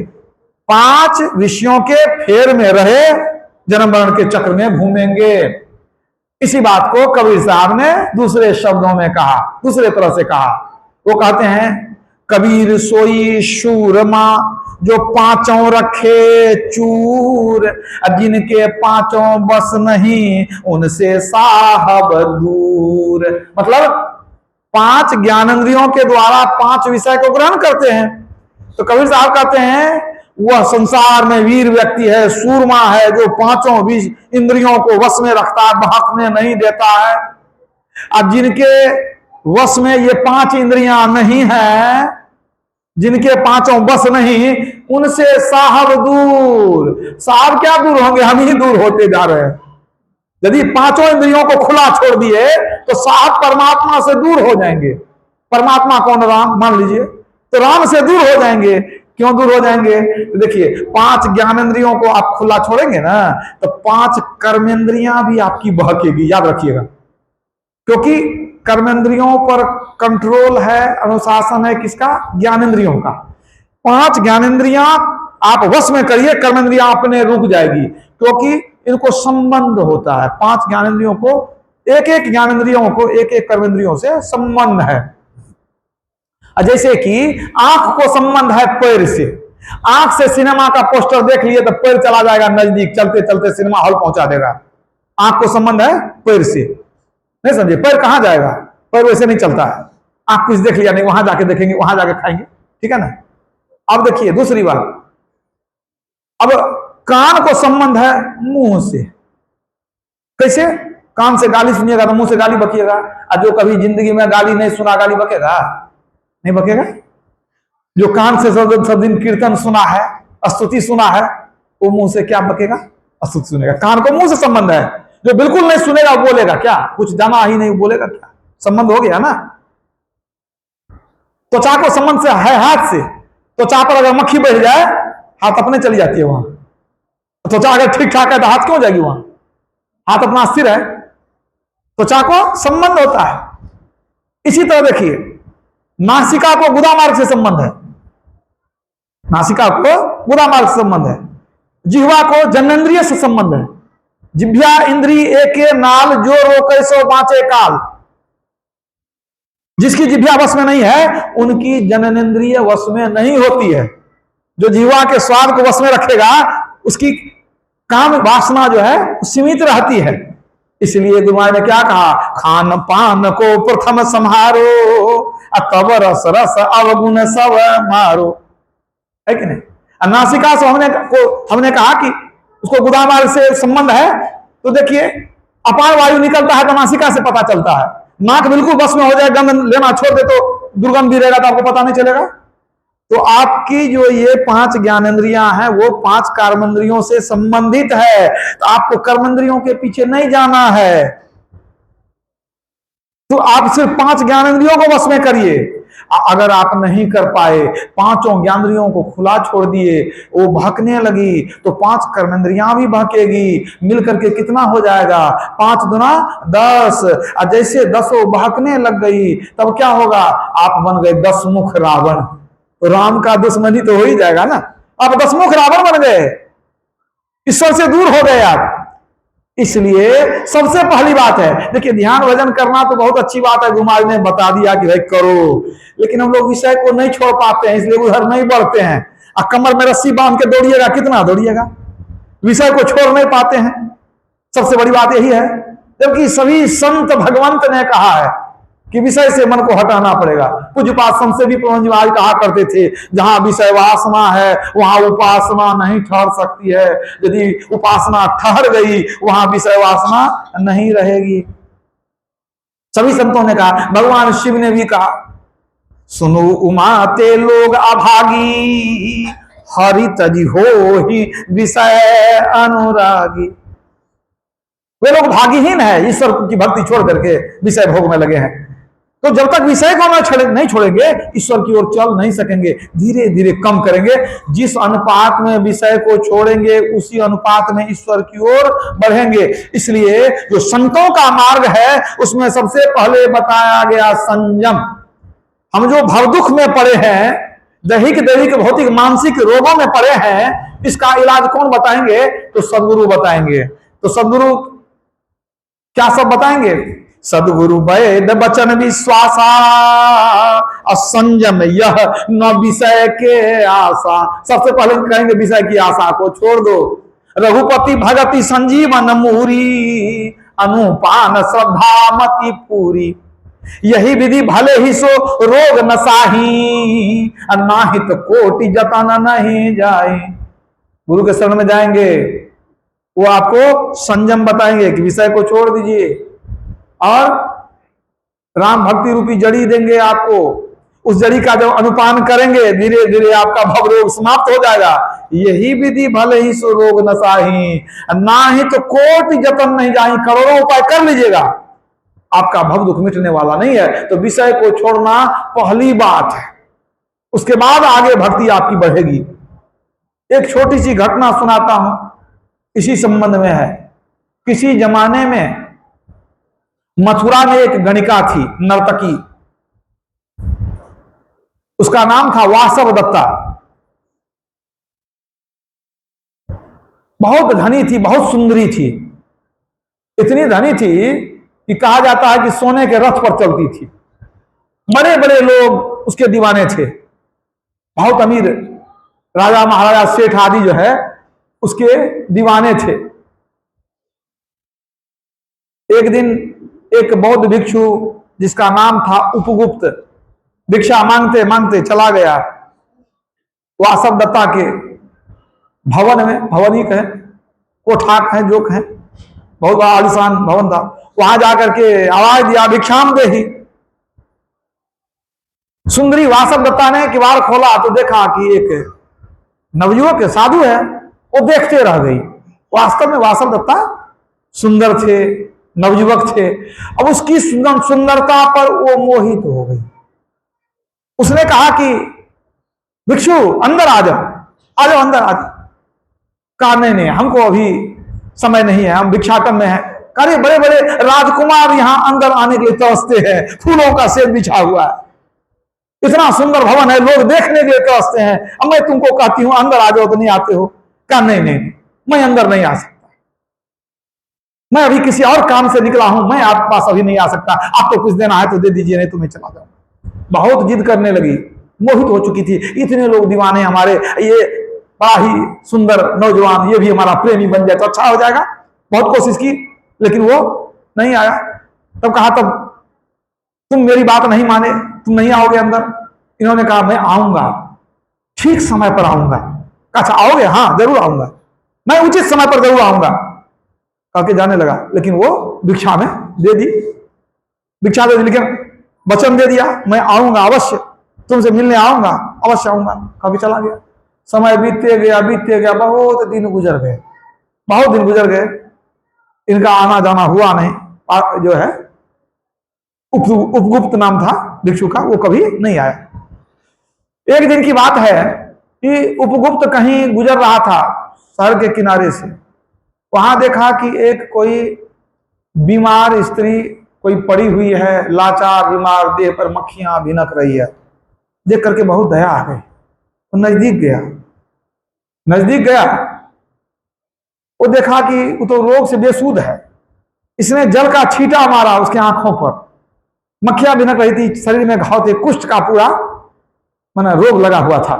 पांच विषयों के फेर में रहे, जन्म मरण के चक्र में घूमेंगे। इसी बात को कबीर साहब ने दूसरे शब्दों में कहा, दूसरे तरह से कहा। वो कहते हैं, कबीर सोई शूरमा जो पांचों रखे चूर, जिनके पांचों बस नहीं उनसे साहब दूर। मतलब 5 ज्ञानेंद्रियों के द्वारा 5 विषय को ग्रहण करते हैं। तो कबीर साहब कहते हैं वह संसार में वीर व्यक्ति है, सूरमा है, जो 5 इंद्रियों को वश में रखता है, बहकने नहीं देता है। अब जिनके वश में ये 5 इंद्रियां नहीं है, जिनके 5 बस नहीं, उनसे साहब दूर। साहब क्या दूर होंगे, हम ही दूर होते जा रहे हैं। यदि 5 इंद्रियों को खुला छोड़ दिए तो साहब परमात्मा से दूर हो जाएंगे। परमात्मा कौन? राम मान लीजिए, तो राम से दूर हो जाएंगे। क्यों दूर हो जाएंगे? तो देखिए, 5 ज्ञानेंद्रियों को आप खुला छोड़ेंगे ना, तो 5 कर्मेंद्रियां भी आपकी बहकेगी, याद रखिएगा। क्योंकि कर्मेंद्रियों पर कंट्रोल है, अनुशासन है किसका? ज्ञानेंद्रियों का। 5 ज्ञानेंद्रियां आप वश में करिए, कर्मेंद्रियां अपने रुक जाएगी, क्योंकि इनको संबंध होता है। 5 ज्ञानेंद्रियों को, एक एक ज्ञानेंद्रियों को एक एक कर्मेंद्रियों से संबंध है। जैसे कि आंख को संबंध है पैर से। आंख से सिनेमा का पोस्टर देख लिए तो पैर चला जाएगा नजदीक, चलते चलते सिनेमा हॉल पहुंचा देगा। आंख को संबंध है पैर से, नहीं समझे? पैर कहां जाएगा? पैर वैसे नहीं चलता है। आंख कुछ देख लिया, नहीं वहां जाके देखेंगे, वहां जाके खाएंगे, ठीक है ना? अब देखिए दूसरी बात, अब कान को संबंध है मुंह से। कैसे? कान से गाली सुनिएगा तो मुंह से गाली बकिएगा। और जो कभी जिंदगी में गाली नहीं सुना, गाली बकेगा? नहीं बकेगा। जो कान से सब दिन कीर्तन सुना है, स्तुति सुना है, वो मुंह से क्या बकेगा? स्तुति सुनेगा। कान को मुंह से संबंध है। जो बिल्कुल नहीं सुनेगा बोलेगा क्या? कुछ जाना ही नहीं, बोलेगा क्या? संबंध हो गया ना। त्वचा को संबंध से है हाथ से। त्वचा पर अगर मक्खी बैठ जाए, हाथ अपने चली जाती है वहां। त्वचा अगर ठीक ठाक है तो हाथ क्यों जाएगी वहां? हाथ अपना स्थिर है। त्वचा को संबंध होता है। इसी तरह देखिए, नासिका को गुदा मार्ग से संबंध है। नासिका को गुदा मार्ग से संबंध है। जिह्वा को जनेंद्रिय से संबंध है। जिह्वा इंद्री एके नाल जो रोके सो बाँचे काल। जिसकी जिह्वा वश में नहीं है, उनकी जननेंद्रिय वश में नहीं होती है। जो जिह्वा के स्वाद को वश में रखेगा, उसकी काम वासना जो है सीमित रहती है। इसलिए गुरुमाई ने क्या कहा? खान पान को प्रथम संहारो, तब रस रस अवगुण सब मारो, है कि नहीं? नासिका से हमने कहा कि उसको गुदामार्ग से संबंध है। तो देखिए, अपान वायु निकलता है तो नासिका से पता चलता है। नाक बिल्कुल बस में हो जाए, गंध लेना छोड़ दे तो दुर्गंध भी रहेगा, तो आपको पता नहीं चलेगा। तो आपकी जो ये 5 ज्ञानेंद्रियां हैं, वो 5 कर्मेंद्रियों से संबंधित है। तो आपको कर्मेंद्रियों के पीछे नहीं जाना है। तो आप सिर्फ 5 ज्ञानेंद्रियों को वश में करिए। अगर आप नहीं कर पाए, 5 ज्ञानेंद्रियों को खुला छोड़ दिए, वो बहकने लगी, तो 5 कर्मेंद्रियां भी बहकेगी। मिलकर के कितना हो जाएगा? 5 दूना 10। और जैसे 10 बहकने लग गई, तब क्या होगा? आप बन गए 10 मुख रावण। तो राम का दुश्मनी तो हो ही जाएगा ना। आप 10 मुख रावण बन गए, ईश्वर से दूर हो गए आप। इसलिए सबसे पहली बात है, देखिए, ध्यान भजन करना तो बहुत अच्छी बात है, गुरुमाज ने बता दिया कि भाई करो, लेकिन हम लोग विषय को नहीं छोड़ पाते हैं, इसलिए उधर नहीं बढ़ते हैं। और कमर में रस्सी बांध के दौड़िएगा, कितना दौड़िएगा? विषय को छोड़ नहीं पाते हैं। सबसे बड़ी बात यही है। जबकि सभी संत भगवंत ने कहा है कि विषय से मन को हटाना पड़ेगा। पूज्यपाद संत से भी प्रभु महाराज कहा करते थे, जहां विषय वासना है वहां उपासना नहीं ठहर सकती है। यदि उपासना ठहर गई, वहां विषय वासना नहीं रहेगी। सभी संतों ने कहा, भगवान शिव ने भी कहा, सुनो उमाते लोग अभागी, हरि तजी हो ही विषय अनुरागी। वे लोग भागीहीन है, ईश्वर की भक्ति छोड़ करके विषय भोग में लगे हैं। तो जब तक विषय को नहीं छोड़ेंगे, ईश्वर की ओर चल नहीं सकेंगे। धीरे धीरे कम करेंगे। जिस अनुपात में विषय को छोड़ेंगे, उसी अनुपात में ईश्वर की ओर बढ़ेंगे। इसलिए जो संतों का मार्ग है, उसमें सबसे पहले बताया गया संयम। हम जो भव दुख में पड़े हैं, दैहिक भौतिक मानसिक रोगों में पड़े हैं, इसका इलाज कौन बताएंगे? तो सदगुरु बताएंगे। तो सदगुरु क्या सब बताएंगे? सदगुरु वैद बचन विश्वासा, असंयम यह न विषय के आशा। सबसे पहले कहेंगे विषय की आशा को छोड़ दो। रघुपति भगति संजीवन मुहुरी, अनुपान श्रद्धा मति पूरी। यही विधि भले ही सो रोग न साही, नाहित कोटि जतन नहीं जाए। गुरु के शरण में जाएंगे, वो आपको संयम बताएंगे कि विषय को छोड़ दीजिए, और राम भक्ति रूपी जड़ी देंगे आपको। उस जड़ी का जब अनुपान करेंगे, धीरे धीरे आपका भव रोग समाप्त हो जाएगा। यही विधि भले ही सो रोग न साही, ना ही तो कोटि जतन नहीं जाही। करोड़ों उपाय कर लीजिएगा, आपका भव दुख मिटने वाला नहीं है। तो विषय को छोड़ना पहली बात है, उसके बाद आगे भक्ति आपकी बढ़ेगी। एक छोटी सी घटना सुनाता हूं, इसी संबंध में है। किसी जमाने में मथुरा में एक गणिका थी, नर्तकी। उसका नाम था वासव दत्ता। बहुत धनी थी, बहुत सुंदरी थी। इतनी धनी थी कि कहा जाता है कि सोने के रथ पर चलती थी। बड़े बड़े लोग उसके दीवाने थे। बहुत अमीर राजा महाराजा सेठ आदि जो है उसके दीवाने थे। एक दिन एक बौद्ध भिक्षु जिसका नाम था उपगुप्त, भिक्षा मांगते मांगते चला गया वासव दत्ता के भवन में। भवन ही कहें, कोठाक है, जो कहें, बहुत बड़ा आलिशान भवन था। वहां जाकर के आवाज दिया, भिक्षाम देहि। सुंदरी वासव दत्ता ने किवाड़ खोला तो देखा कि एक नवयुवक साधु है। वो देखते रह गई। वास्तव में वासव दत्ता सुंदर थे, नवयुवक थे। अब उसकी सुंदरता पर वो मोहित हो गई। उसने कहा कि भिक्षु अंदर आ जाओ, आ जाओ, अंदर आ जाओ। कहा नहीं नहीं, हमको अभी समय नहीं है, हम भिक्षाटन में हैं। अरे बड़े बड़े राजकुमार यहां अंदर आने के लिए तरसते हैं, फूलों का सेब बिछा हुआ है, इतना सुंदर भवन है, लोग देखने के लिए तरसते हैं। अब मैं तुमको कहती हूं अंदर आ जाओ तो नहीं आते हो। कहा नहीं नहीं, मैं अंदर नहीं आ सकता, मैं अभी किसी और काम से निकला हूं, मैं आपके पास अभी नहीं आ सकता। आपको कुछ देना है तो दे दीजिए, नहीं तो मैं चला जाऊंगा। बहुत जिद करने लगी, मोहित हो चुकी थी। इतने लोग दीवाने हमारे, ये बड़ा ही सुंदर नौजवान, ये भी हमारा प्रेमी बन जाए तो अच्छा हो जाएगा। बहुत कोशिश की लेकिन वो नहीं आया। तब कहा, तब तुम मेरी बात नहीं माने, तुम नहीं आओगे अंदर? इन्होंने कहा मैं आऊंगा, ठीक समय पर आऊंगा। अच्छा आओगे? हाँ जरूर आऊंगा, मैं उचित समय पर जरूर आऊंगा। करके जाने लगा, लेकिन वो भिक्षा में दे दी, भिक्षा दे दी, लेकिन वचन दे दिया मैं आऊंगा अवश्य, तुमसे मिलने आऊंगा, अवश्य आऊंगा। कभी चला गया। समय बीतते गया, बहुत दिन गुजर गए, बहुत दिन गुजर गए। इनका आना जाना हुआ नहीं। जो है उपगुप्त नाम था भिक्षु का, वो कभी नहीं आया। एक दिन की बात है कि उपगुप्त कहीं गुजर रहा था शहर के किनारे से। वहां देखा कि एक कोई बीमार स्त्री कोई पड़ी हुई है, लाचार बीमार, देह पर मक्खियां भिनक रही है। देख करके बहुत दया आ गई। तो नजदीक गया, नजदीक गया, वो देखा कि वो तो रोग से बेसुध है। इसने जल का छींटा मारा उसके आंखों पर, मक्खियां भिनक रही थी, शरीर में घाव थे, कुष्ठ का पूरा माना रोग लगा हुआ था।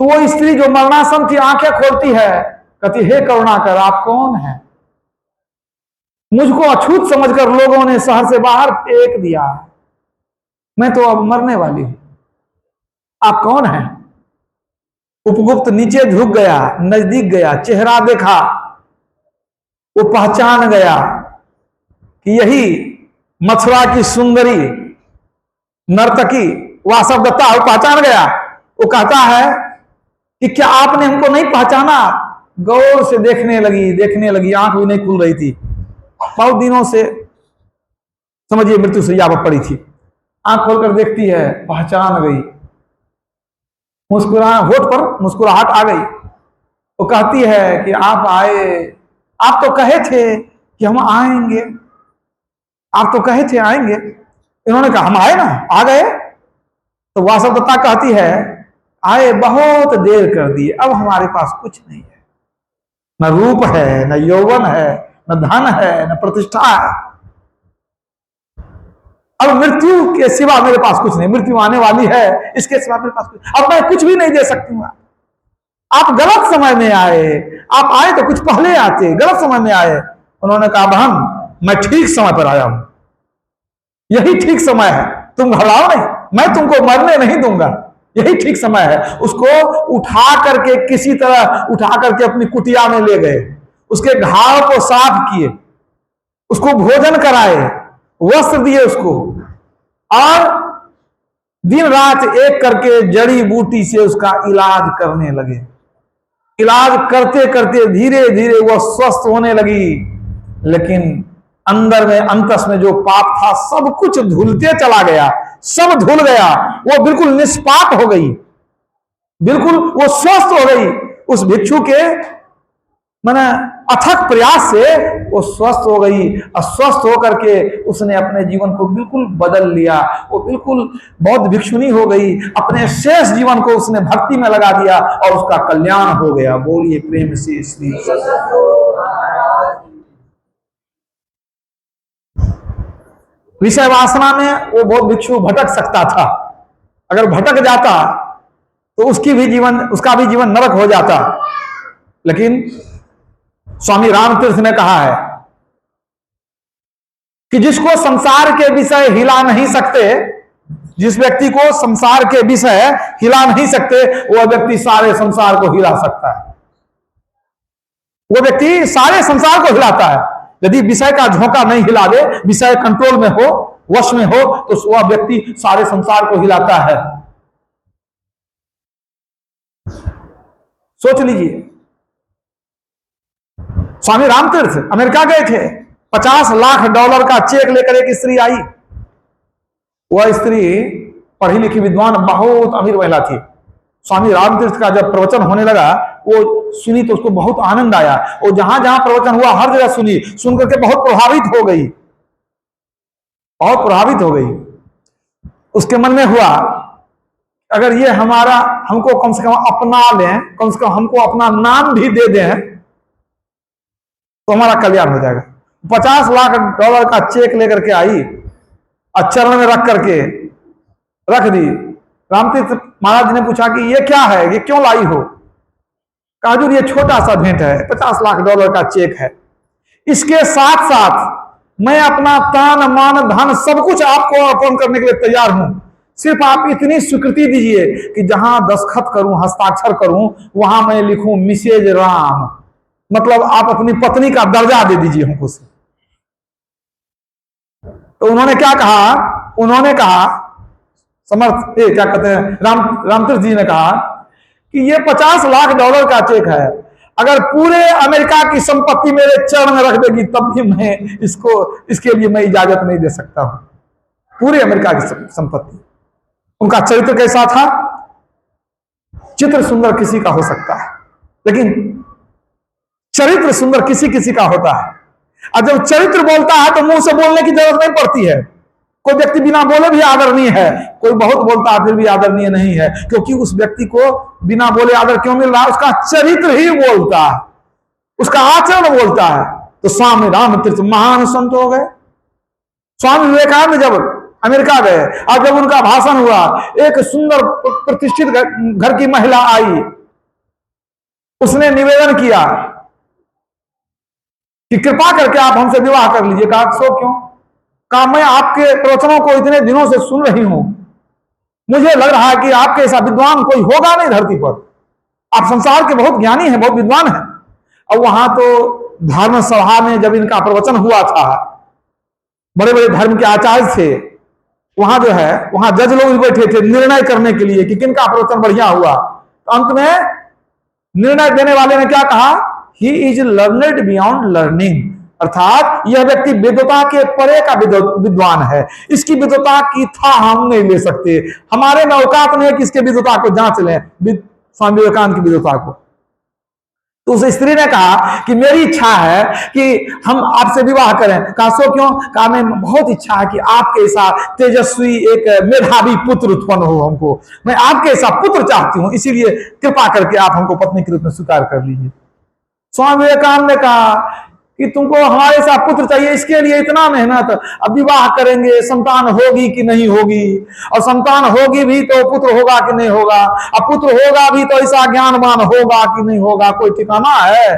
तो वो स्त्री जो मरणासन थी आंखें खोलती है, कहती हे करुणाकर आप कौन हैं? मुझको अछूत समझकर लोगों ने शहर से बाहर फेंक दिया, मैं तो अब मरने वाली हूं, आप कौन हैं? उपगुप्त नीचे झुक गया, नजदीक गया, चेहरा देखा, वो पहचान गया कि यही मथुरा की सुंदरी नर्तकी वासव दत्ता। वो पहचान गया। वो कहता है कि क्या आपने हमको नहीं पहचाना? गौर से देखने लगी, आंख भी नहीं खुल रही थी, बहुत दिनों से समझिए मृत्यु शैया पर पड़ी थी। आंख खोलकर देखती है, पहचान गई, होठ पर मुस्कुराहट आ गई। वो कहती है कि आप आए, आप तो कहे थे कि हम आएंगे, आप तो कहे थे आएंगे। इन्होंने कहा हम आए ना, आ गए। तो वासव दत्ता कहती है आए बहुत देर कर दी, अब हमारे पास कुछ नहीं है, न रूप है, न यौवन है, न धन है, न प्रतिष्ठा है। अब मृत्यु के सिवा मेरे पास कुछ नहीं, मृत्यु आने वाली है, इसके सिवा मेरे पास कुछ, अब मैं कुछ भी नहीं दे सकती हूं। आप गलत समय में आए, आप आए तो कुछ पहले आते, गलत समय में आए। उन्होंने कहा बहन मैं ठीक समय पर आया हूं, यही ठीक समय है, तुम घबराओ नहीं, मैं तुमको मरने नहीं दूंगा, यही ठीक समय है। उसको उठा करके किसी तरह उठा करके अपनी कुटिया में ले गए, उसके घाव को साफ किए, उसको भोजन कराए, वस्त्र दिए उसको, और दिन रात एक करके जड़ी बूटी से उसका इलाज करने लगे। इलाज करते करते धीरे धीरे वह स्वस्थ होने लगी, लेकिन अंदर में अंतस में जो पाप था सब कुछ धुलते चला गया, सब धुल गया। वो बिल्कुल निष्पाप हो गई, बिल्कुल वो स्वस्थ हो गई। उस भिक्षु के माने अथक प्रयास से वो स्वस्थ हो गई, और स्वस्थ होकर के उसने अपने जीवन को बिल्कुल बदल लिया। वो बिल्कुल बौद्ध भिक्षुनी हो गई, अपने शेष जीवन को उसने भक्ति में लगा दिया और उसका कल्याण हो गया। बोलिए प्रेम से श्री। विषय वासना में वो बहुत भिक्षु भटक सकता था, अगर भटक जाता तो उसका भी जीवन नरक हो जाता। लेकिन स्वामी रामतीर्थ ने कहा है कि जिसको संसार के विषय हिला नहीं सकते, जिस व्यक्ति को संसार के विषय हिला नहीं सकते, वह व्यक्ति सारे संसार को हिला सकता है। वो व्यक्ति सारे संसार को हिलाता है। यदि विषय का झोंका नहीं हिला दे, विषय कंट्रोल में हो, वश में हो, तो वह व्यक्ति सारे संसार को हिलाता है। सोच लीजिए, स्वामी रामतीर्थ अमेरिका गए थे, $50 लाख का चेक लेकर एक स्त्री आई। वह स्त्री पढ़ी लिखी विद्वान बहुत अमीर महिला थी। स्वामी रामतीर्थ का जब प्रवचन होने लगा, वो सुनी तो उसको बहुत आनंद आया। वो जहां जहां प्रवचन हुआ हर जगह सुनी, सुन करके बहुत प्रभावित हो गई, बहुत प्रभावित हो गई। उसके मन में हुआ अगर ये हमको कम से कम अपना लें, कम से कम हमको अपना नाम भी दे दें तो हमारा कल्याण हो जाएगा। $50 लाख का चेक लेकर के आई और चरण में रख करके रख दी। रामतीर्थ महाराज ने पूछा कि ये क्या है, ये क्यों लाई हो? कहा जो ये छोटा सा भेंट है, $50 लाख का चेक है, इसके साथ साथ मैं अपना तन मन धन सब कुछ आपको अर्पण करने के लिए तैयार हूं। सिर्फ आप इतनी स्वीकृति दीजिए कि जहां दस्तखत करूं, हस्ताक्षर करूं, वहां मैं लिखूं मिसेज राम, मतलब आप अपनी पत्नी का दर्जा दे दीजिए हमको से। तो उन्होंने क्या कहा? उन्होंने कहा क्या कहते हैं, रामतीर्थ जी ने कहा कि ये $50 लाख का चेक है, अगर पूरे अमेरिका की संपत्ति मेरे चरण में रख देगी तब भी मैं इसके लिए मैं इजाजत नहीं दे सकता हूं। पूरे अमेरिका की संपत्ति। उनका चरित्र कैसा था? चित्र सुंदर किसी का हो सकता है, लेकिन चरित्र सुंदर किसी किसी का होता है। और जब चरित्र बोलता है तो मुंह से बोलने की जरूरत नहीं पड़ती है। कोई व्यक्ति बिना बोले भी आदरणीय है, कोई बहुत बोलता है फिर भी आदरणीय नहीं है, क्योंकि उस व्यक्ति को बिना बोले आदर क्यों मिल रहा है? उसका चरित्र ही बोलता है, उसका आचरण बोलता है। तो स्वामी रामतीर्थ महान संत हो गए। स्वामी विवेकानंद जब अमेरिका गए और जब उनका भाषण हुआ, एक सुंदर प्रतिष्ठित घर की महिला आई, उसने निवेदन किया कि कृपा करके आप हमसे विवाह कर लीजिए। कहा सो क्यों? कहा मैं आपके प्रवचनों को इतने दिनों से सुन रही हूं, मुझे लग रहा है कि आपके ऐसा विद्वान कोई होगा नहीं धरती पर। आप संसार के बहुत ज्ञानी हैं, बहुत विद्वान हैं। और वहां तो धर्म सभा में जब इनका प्रवचन हुआ था, बड़े बड़े धर्म के आचार्य थे, वहां जो है वहां जज लोग बैठे थे निर्णय करने के लिए कि किनका प्रवचन बढ़िया हुआ। तो अंत में निर्णय देने वाले ने क्या कहा? He is learned beyond learning, अर्थात यह व्यक्ति विद्वता के परे का विद्वान है, इसकी विद्वता की था हम नहीं ले सकते, हमारे में औकात नहीं है कि इसके विद्वता को जांच लें, स्वामी विवेकानंद की विद्वता को। तो उस स्त्री ने कहा कि मेरी इच्छा है कि हम आपसे विवाह करें। कहा सो क्यों? कहा मैं बहुत इच्छा है कि आपके ऐसा तेजस्वी एक मेधावी पुत्र उत्पन्न हो, हमको मैं आपके ऐसा पुत्र चाहती हूं, इसीलिए कृपा करके आप हमको पत्नी के रूप में स्वीकार कर लीजिए। स्वामी विवेकानंद ने कहा कि तुमको हमारे साथ पुत्र चाहिए, इसके लिए इतना मेहनत, अब विवाह करेंगे, संतान होगी कि नहीं होगी, और संतान होगी भी तो पुत्र होगा कि नहीं होगा, अब पुत्र होगा भी तो ऐसा ज्ञानवान होगा कि नहीं होगा, कोई ठिकाना है?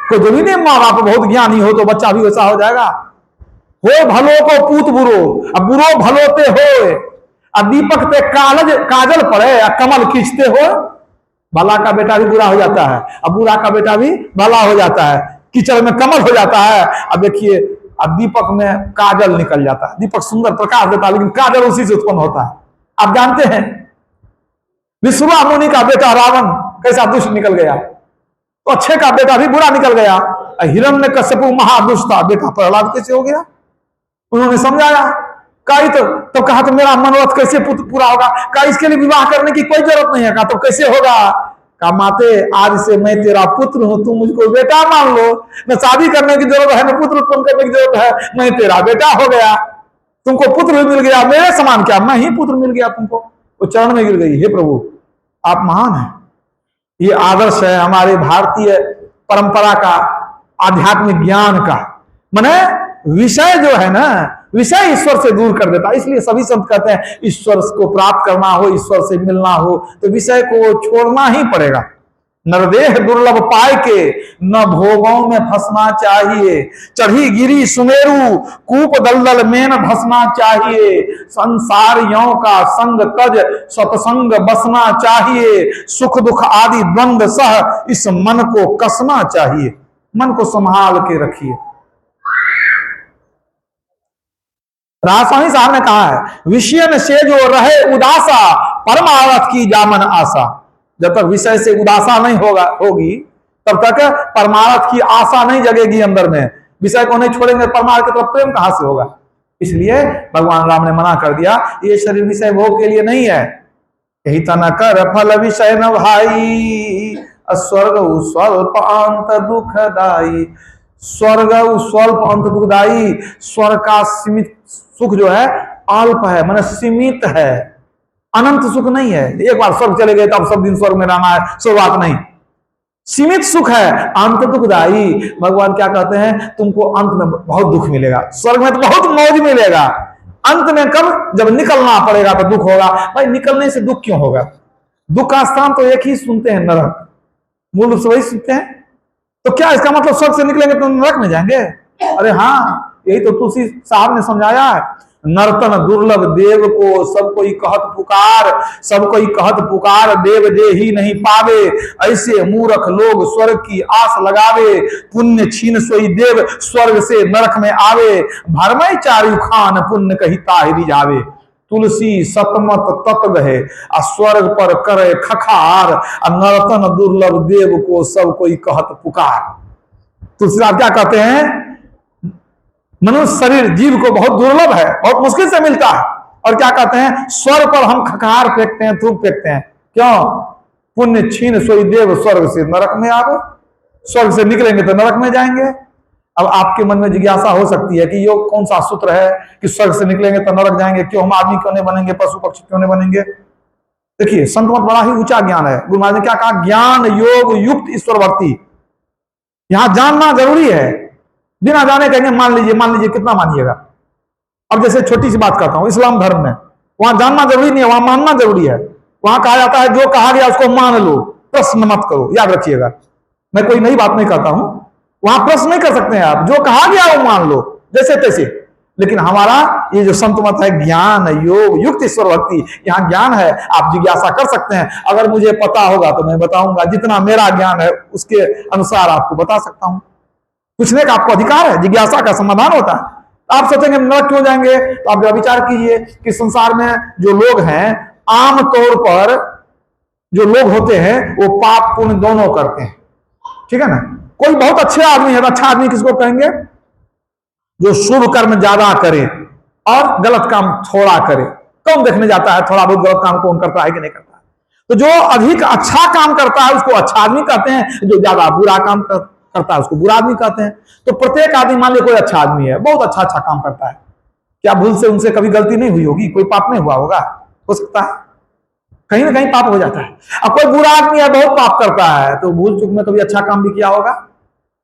कोई जरूरी नहीं माँ बाप बहुत ज्ञानी हो तो बच्चा भी वैसा हो जाएगा। हो भलो को पूत बुरो, अब बुरो भलोते हो, अब दीपक पे काजल पड़े, कमल खींचते हो, भला का बेटा भी बुरा हो जाता है, अब बुरा का बेटा भी भला हो जाता है, कीचड़ में कमल हो जाता है। अब देखिए, अब दीपक में काजल निकल जाता है, दीपक सुंदर प्रकाश देता है लेकिन काजल उसी से उत्पन्न होता है। आप जानते हैं विश्वा मुनि का बेटा रावण कैसा दुष्ट निकल गया, तो अच्छे का बेटा भी बुरा निकल गया। हिरण्यकश्यप महादुष्ट था, बेटा प्रहलाद कैसे हो गया? उन्होंने समझाया, कहा तो कहा तो मेरा मनोरथ कैसे पूरा होगा? कहा इसके लिए विवाह करने की कोई जरूरत नहीं है। कहा तो कैसे होगा? कहा माते आज से मैं तेरा पुत्र हूं, तुम मुझको बेटा मान लो, न शादी करने की जरूरत है न पुत्र उत्पन्न करने की जरूरत है, मैं तेरा बेटा हो गया, तुमको पुत्र भी मिल गया, मेरे समान क्या मैं ही पुत्र मिल गया तुमको। वो चरण में गिर गई, हे प्रभु आप महान हैं। ये आदर्श है हमारे भारतीय परंपरा का, आध्यात्मिक ज्ञान का। माने विषय जो है ना, विषय ईश्वर से दूर कर देता है। इसलिए सभी संत कहते हैं ईश्वर को प्राप्त करना हो, ईश्वर से मिलना हो तो विषय को छोड़ना ही पड़ेगा। नरदेह दुर्लभ पाए के न भोगों में फंसना चाहिए, चढ़ी गिरी सुमेरु कूप दलदल में न धसना चाहिए, संसारियों का संग तज सत्संग बसना चाहिए, सुख दुख आदि द्वंद्व सह इस मन को कसना चाहिए। मन को संभाल के रखिए। राजस्वामी साहब ने कहा है विषय से जो रहे उदासा परमार्थ की जामन आशा। जब तक विषय से उदासा नहीं होगी तब तक परमार्थ की आशा नहीं जगेगी अंदर में। विषय को नहीं छोड़ेंगे परमार्थ की तरफ प्रेम कहां से होगा? इसलिए भगवान राम ने मना कर दिया, ये शरीर विषय भोग के लिए नहीं है। यही तना कर फल विषय न भाई, स्वर्ग स्वल्प अंत दुखदाई। स्वर्ग स्वल्प अंत दुखदाई, स्वर्ग का सीमित सुख जो है अल्प है, माने सीमित है, अनंत सुख नहीं है। एक बार स्वर्ग चले गए तो अब सब दिन स्वर्ग में रहना है, सो बात नहीं। सीमित सुख है, अंत दुखदाई। भगवान क्या कहते हैं, तुमको अंत में बहुत दुख मिलेगा, स्वर्ग में तो बहुत मौज मिलेगा, अंत में कब? जब निकलना पड़ेगा तो दुख होगा। भाई निकलने से दुख क्यों होगा? दुख का स्थान तो एक ही सुनते हैं, नरक, मूल रूप से वही सुनते हैं। तो क्या इसका मतलब स्वर्ग से निकलेंगे तो नरक में जाएंगे? अरे हाँ, यही तो तुलसी साहब ने समझाया है, नर्तन दुर्लभ देव को सब कोई कहत पुकार, सब कोई कहत पुकार देव दे ही नहीं पावे, ऐसे मूर्ख लोग स्वर्ग की आस लगावे, पुण्य छीन सोई देव स्वर्ग से नरक में आवे, भरमय चारु खान पुण्य कही ताहि जावे। तुलसी सतमत तत गहे आ स्वर्ग पर करे खखार, नर्तन दुर्लभ देव को सब कोई कहत पुकार। तुलसीदास क्या कहते हैं, मनुष्य शरीर जीव को बहुत दुर्लभ है, बहुत मुश्किल से मिलता है, और क्या कहते हैं, स्वर्ग पर हम खखार फेंकते हैं, थूक फेंकते हैं, क्यों? पुण्य छीन सोई देव स्वर्ग से नरक में आवे, स्वर्ग से निकलेंगे तो नरक में जाएंगे। अब आपके मन में जिज्ञासा हो सकती है कि ये कौन सा सूत्र है कि स्वर्ग से निकलेंगे तो नरक जाएंगे, क्यों हम आदमी क्यों नहीं बनेंगे, पशु पक्षी क्यों नहीं बनेंगे? देखिए संत मत बड़ा ही ऊंचा ज्ञान है। गुरु महाराज ने क्या कहा, ज्ञान योग युक्त ईश्वर भक्ति। यहां जानना जरूरी है, बिना जाने कहेंगे मान लीजिए, कितना मानिएगा? अब जैसे छोटी सी बात करता हूं, इस्लाम धर्म में वहां जानना जरूरी नहीं है, वहां मानना जरूरी है। वहां कहा जाता है जो कहा गया उसको मान लो, प्रश्न मत करो। याद रखिएगा, मैं कोई नई बात नहीं कहता हूं, वहां प्रश्न नहीं कर सकते हैं आप, जो कहा गया वो मान लो जैसे तैसे। लेकिन हमारा ये जो संत मत है, ज्ञान योग युक्त ईश्वर भक्ति, यहाँ ज्ञान है, आप जिज्ञासा कर सकते हैं। अगर मुझे पता होगा तो मैं बताऊंगा, जितना मेरा ज्ञान है उसके अनुसार आपको बता सकता हूं। पूछने का आपको अधिकार है, जिज्ञासा का समाधान होता है। आप सोचेंगे नरक क्यों जाएंगे, तो आप विचार कीजिए कि संसार में जो लोग हैं, आम तौर पर जो लोग होते हैं वो पाप पुण्य दोनों करते हैं, ठीक है ना? कोई बहुत अच्छे आदमी है, अच्छा आदमी किसको कहेंगे? जो शुभ कर्म ज्यादा करे और गलत काम थोड़ा करे। कौन देखने जाता है थोड़ा बहुत गलत काम कौन करता है कि नहीं करता है? तो जो अधिक अच्छा काम करता है उसको अच्छा आदमी कहते हैं, जो ज्यादा बुरा काम करता है उसको बुरा आदमी कहते हैं। तो प्रत्येक आदमी, मान लीजिए कोई अच्छा आदमी है, बहुत अच्छा काम करता है, क्या भूल से उनसे कभी गलती नहीं हुई होगी? कोई पाप नहीं हुआ होगा? हो सकता है, कहीं ना कहीं पाप हो जाता है। अब कोई बुरा आदमी है, बहुत पाप करता है, तो भूल चूक में कभी अच्छा काम भी किया होगा?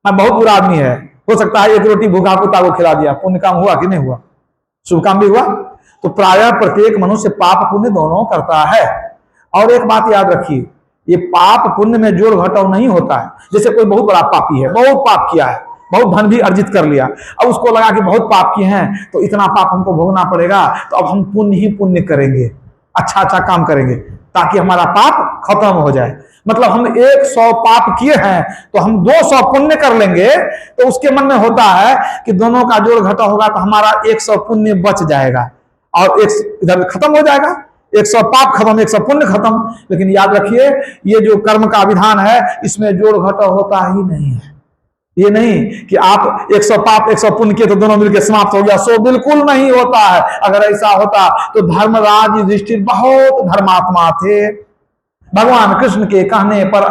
मैं बहुत बुरा आदमी है, हो सकता है एक रोटी भूखा कुत्ता को खिला दिया, पुण्य काम हुआ कि नहीं हुआ? शुभ काम भी हुआ। तो प्रायः प्रत्येक मनुष्य पाप पुण्य दोनों करता है। और एक बात याद रखिए, ये पाप पुण्य में जोड़ घटाव नहीं होता है। जैसे कोई बहुत बड़ा पापी है, बहुत पाप किया है, बहुत धन भी अर्जित कर लिया, अब उसको लगा कि बहुत पाप किए हैं तो इतना पाप हमको भोगना पड़ेगा, तो अब हम पुण्य ही पुण्य करेंगे, अच्छा अच्छा काम करेंगे ताकि हमारा पाप खत्म हो जाए। मतलब हम 100 पाप किए हैं तो हम 200 पुण्य कर लेंगे, तो उसके मन में होता है कि दोनों का जोड़ घटा होगा तो हमारा 100 पुण्य बच जाएगा और एक इधर खत्म हो जाएगा, 100 पाप खत्म, 100 पुण्य खत्म। लेकिन याद रखिए, ये जो कर्म का विधान है इसमें जोड़ घटा होता ही नहीं है। ये नहीं कि आप 100 पाप 100 पुण्य किए तो दोनों मिलकर समाप्त हो गया, सो बिल्कुल नहीं होता है। अगर ऐसा होता तो धर्मराज युधिष्ठिर बहुत धर्मात्मा थे। भगवान कृष्ण के कहने पर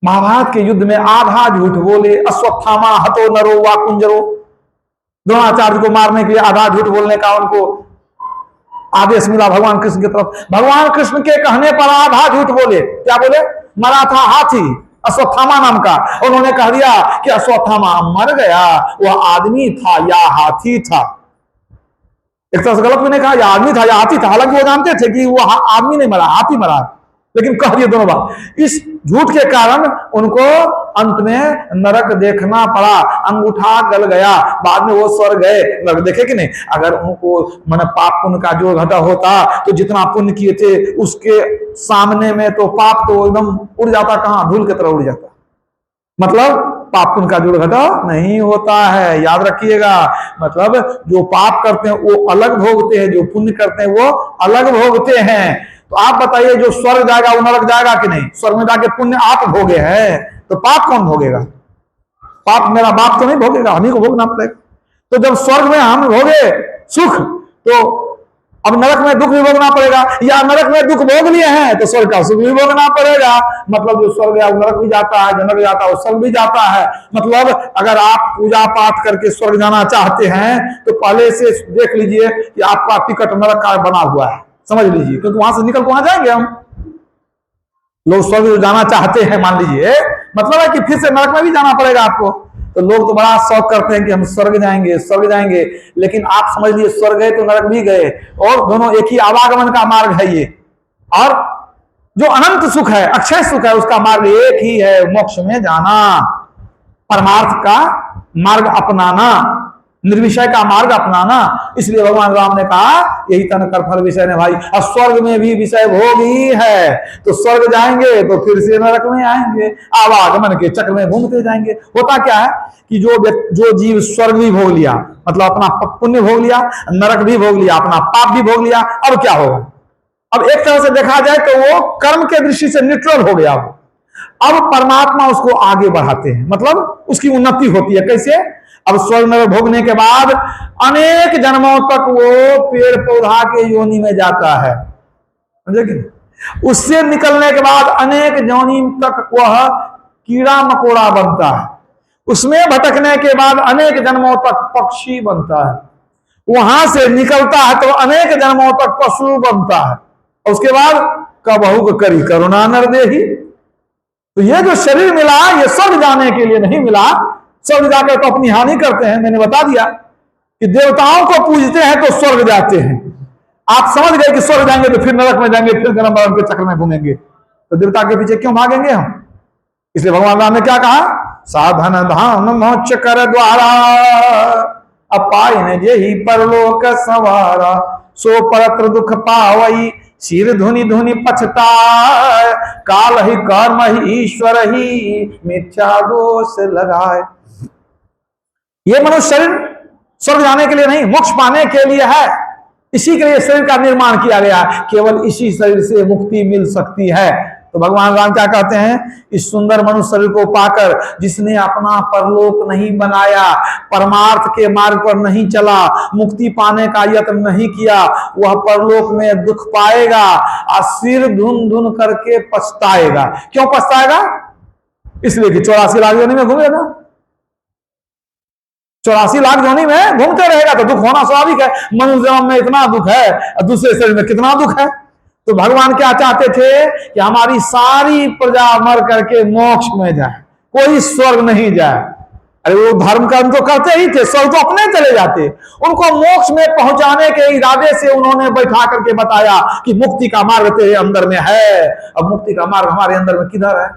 महाभारत के युद्ध में आधा झूठ बोले। अश्वत्थामा हतो नरो वा कुंजरो, द्रोणाचार्य को मारने के लिए आधा झूठ बोलने का उनको आदेश मिला भगवान कृष्ण की तरफ। भगवान कृष्ण के कहने पर आधा झूठ बोले। क्या बोले? मरा था हाथी अश्वत्थामा नाम का, उन्होंने कह दिया कि अश्वत्थामा मर गया, वह आदमी था या हाथी था। एक तरह से गलत भी नहीं कहा, या आदमी था या हाथी था, हालांकि वो जानते थे कि वो आदमी नहीं मरा, हाथी मरा, लेकिन कह दिए दोनों बात। इस झूठ के कारण उनको अंत में नरक देखना पड़ा, अंगूठा गल गया, बाद में वो स्वर्ग गए, नरक देखे कि नहीं। अगर उनको मन पाप पुण्य का जो घटा होता तो जितना पुण्य किए थे उसके सामने में तो पाप तो एकदम उड़ जाता, कहां धूल की तरह उड़ जाता। मतलब पाप पुण्य का जोड़ घटा नहीं होता है, याद रखिएगा। मतलब जो पाप करते हैं वो अलग भोगते हैं, जो पुण्य करते हैं वो अलग भोगते हैं। तो आप बताइए, जो स्वर्ग जाएगा वो नरक जाएगा कि नहीं? स्वर्ग में जाके पुण्य आप भोगे हैं तो पाप कौन भोगेगा? पाप मेरा बाप तो नहीं भोगेगा, हम ही को भोगना पड़ेगा। तो जब स्वर्ग में हम भोगे सुख, तो अब नरक में दुख भी भोगना पड़ेगा, या नरक में दुख भोग लिए हैं तो स्वर्ग का सुख भी भोगना पड़ेगा। मतलब जो स्वर्ग है वो नरक भी जाता है, जो नरक जाता है वो स्वर्ग भी जाता है। मतलब अगर आप पूजा पाठ करके स्वर्ग जाना चाहते हैं तो पहले से देख लीजिए कि आपका टिकट नरक का बना हुआ है, समझ लीजिए, क्योंकि वहां से निकल वहां जाएंगे हम लोग। स्वर्ग जाना चाहते हैं मान लीजिए, मतलब है कि फिर से नरक में भी जाना पड़ेगा आपको। तो लोग तो बड़ा शौक करते हैं कि हम स्वर्ग जाएंगे स्वर्ग जाएंगे, लेकिन आप समझ लीजिए स्वर्ग गए तो नरक भी गए, और दोनों एक ही आवागमन का मार्ग है ये। और जो अनंत सुख है, अक्षय सुख है, उसका मार्ग एक ही है, मोक्ष में जाना, परमार्थ का मार्ग अपनाना, निर्विषय का मार्ग अपनाना। इसलिए भगवान राम ने कहा यही तन कर फल विषय ने भाई, और स्वर्ग में भी विषय भोग ही है, तो स्वर्ग जाएंगे तो फिर से नरक में आएंगे, आवागमन के चक्र में घूमते जाएंगे। होता क्या है कि जो जीव स्वर्ग भी भोग लिया, मतलब अपना पुण्य भोग लिया, नरक भी भोग लिया, अपना पाप भी भोग लिया, अब क्या होगा? अब एक तरह से देखा जाए तो वो कर्म के दृष्टि से न्यूट्रल हो गया। अब परमात्मा उसको आगे बढ़ाते हैं, मतलब उसकी उन्नति होती है। कैसे? अब स्वर्ग में भोगने के बाद अनेक जन्मों तक वो पेड़ पौधा के योनि में जाता है, उससे निकलने के बाद अनेक योनि तक वह कीड़ा मकोड़ा बनता है, उसमें भटकने के बाद अनेक जन्मों तक पक्षी बनता है, वहां से निकलता है तो अनेक जन्मों तक पशु बनता है, और उसके बाद कबहू करी करुणा नरदेहि। तो ये जो शरीर मिला ये स्वर्ग जाने के लिए नहीं मिला, स्वर्ग जाकर तो अपनी हानि करते हैं। मैंने बता दिया कि देवताओं को पूजते हैं तो स्वर्ग जाते हैं। आप समझ गए कि स्वर्ग जाएंगे तो फिर नरक में जाएंगे, फिर जन्म मरण के चक्र में घूमेंगे, तो देवता के पीछे क्यों भागेंगे हम? इसलिए भगवान राम ने क्या कहा? साधन धाम मोक्ष कर द्वारा, अपायन जेहि परलोक सवारा, सो परत्र दुख पावई, सिर धुनि धुनि पछताए, काल ही कर्म ही ईश्वर ही मिथ्या दोष लगाए। ये मनुष्य शरीर स्वर्ग जाने के लिए नहीं, मोक्ष पाने के लिए है। इसी के लिए शरीर का निर्माण किया गया, केवल इसी शरीर से मुक्ति मिल सकती है। तो भगवान राम क्या कहते हैं? इस सुंदर मनुष्य शरीर को पाकर जिसने अपना परलोक नहीं बनाया, परमार्थ के मार्ग पर नहीं चला, मुक्ति पाने का यत्न नहीं किया, वह परलोक में दुख पाएगा और सिर धुन धुन करके पछताएगा। क्यों पछताएगा? इसलिए कि 84 लाख योनि में घूमेगा, 84 लाख योनि में घूमते रहेगा तो दुख होना स्वाभाविक है। मनुष्य जन्म में इतना दुख है और दूसरे शरीर में कितना दुख है। तो भगवान क्या चाहते थे कि हमारी सारी प्रजा मर करके मोक्ष में जाए, कोई स्वर्ग नहीं जाए। अरे वो धर्म कर्म तो करते ही थे, स्वर्ग तो अपने चले जाते। उनको मोक्ष में पहुंचाने के इरादे से उन्होंने बैठा करके बताया कि मुक्ति का मार्ग तेरे अंदर में है। अब मुक्ति का मार्ग हमारे अंदर में किधर है,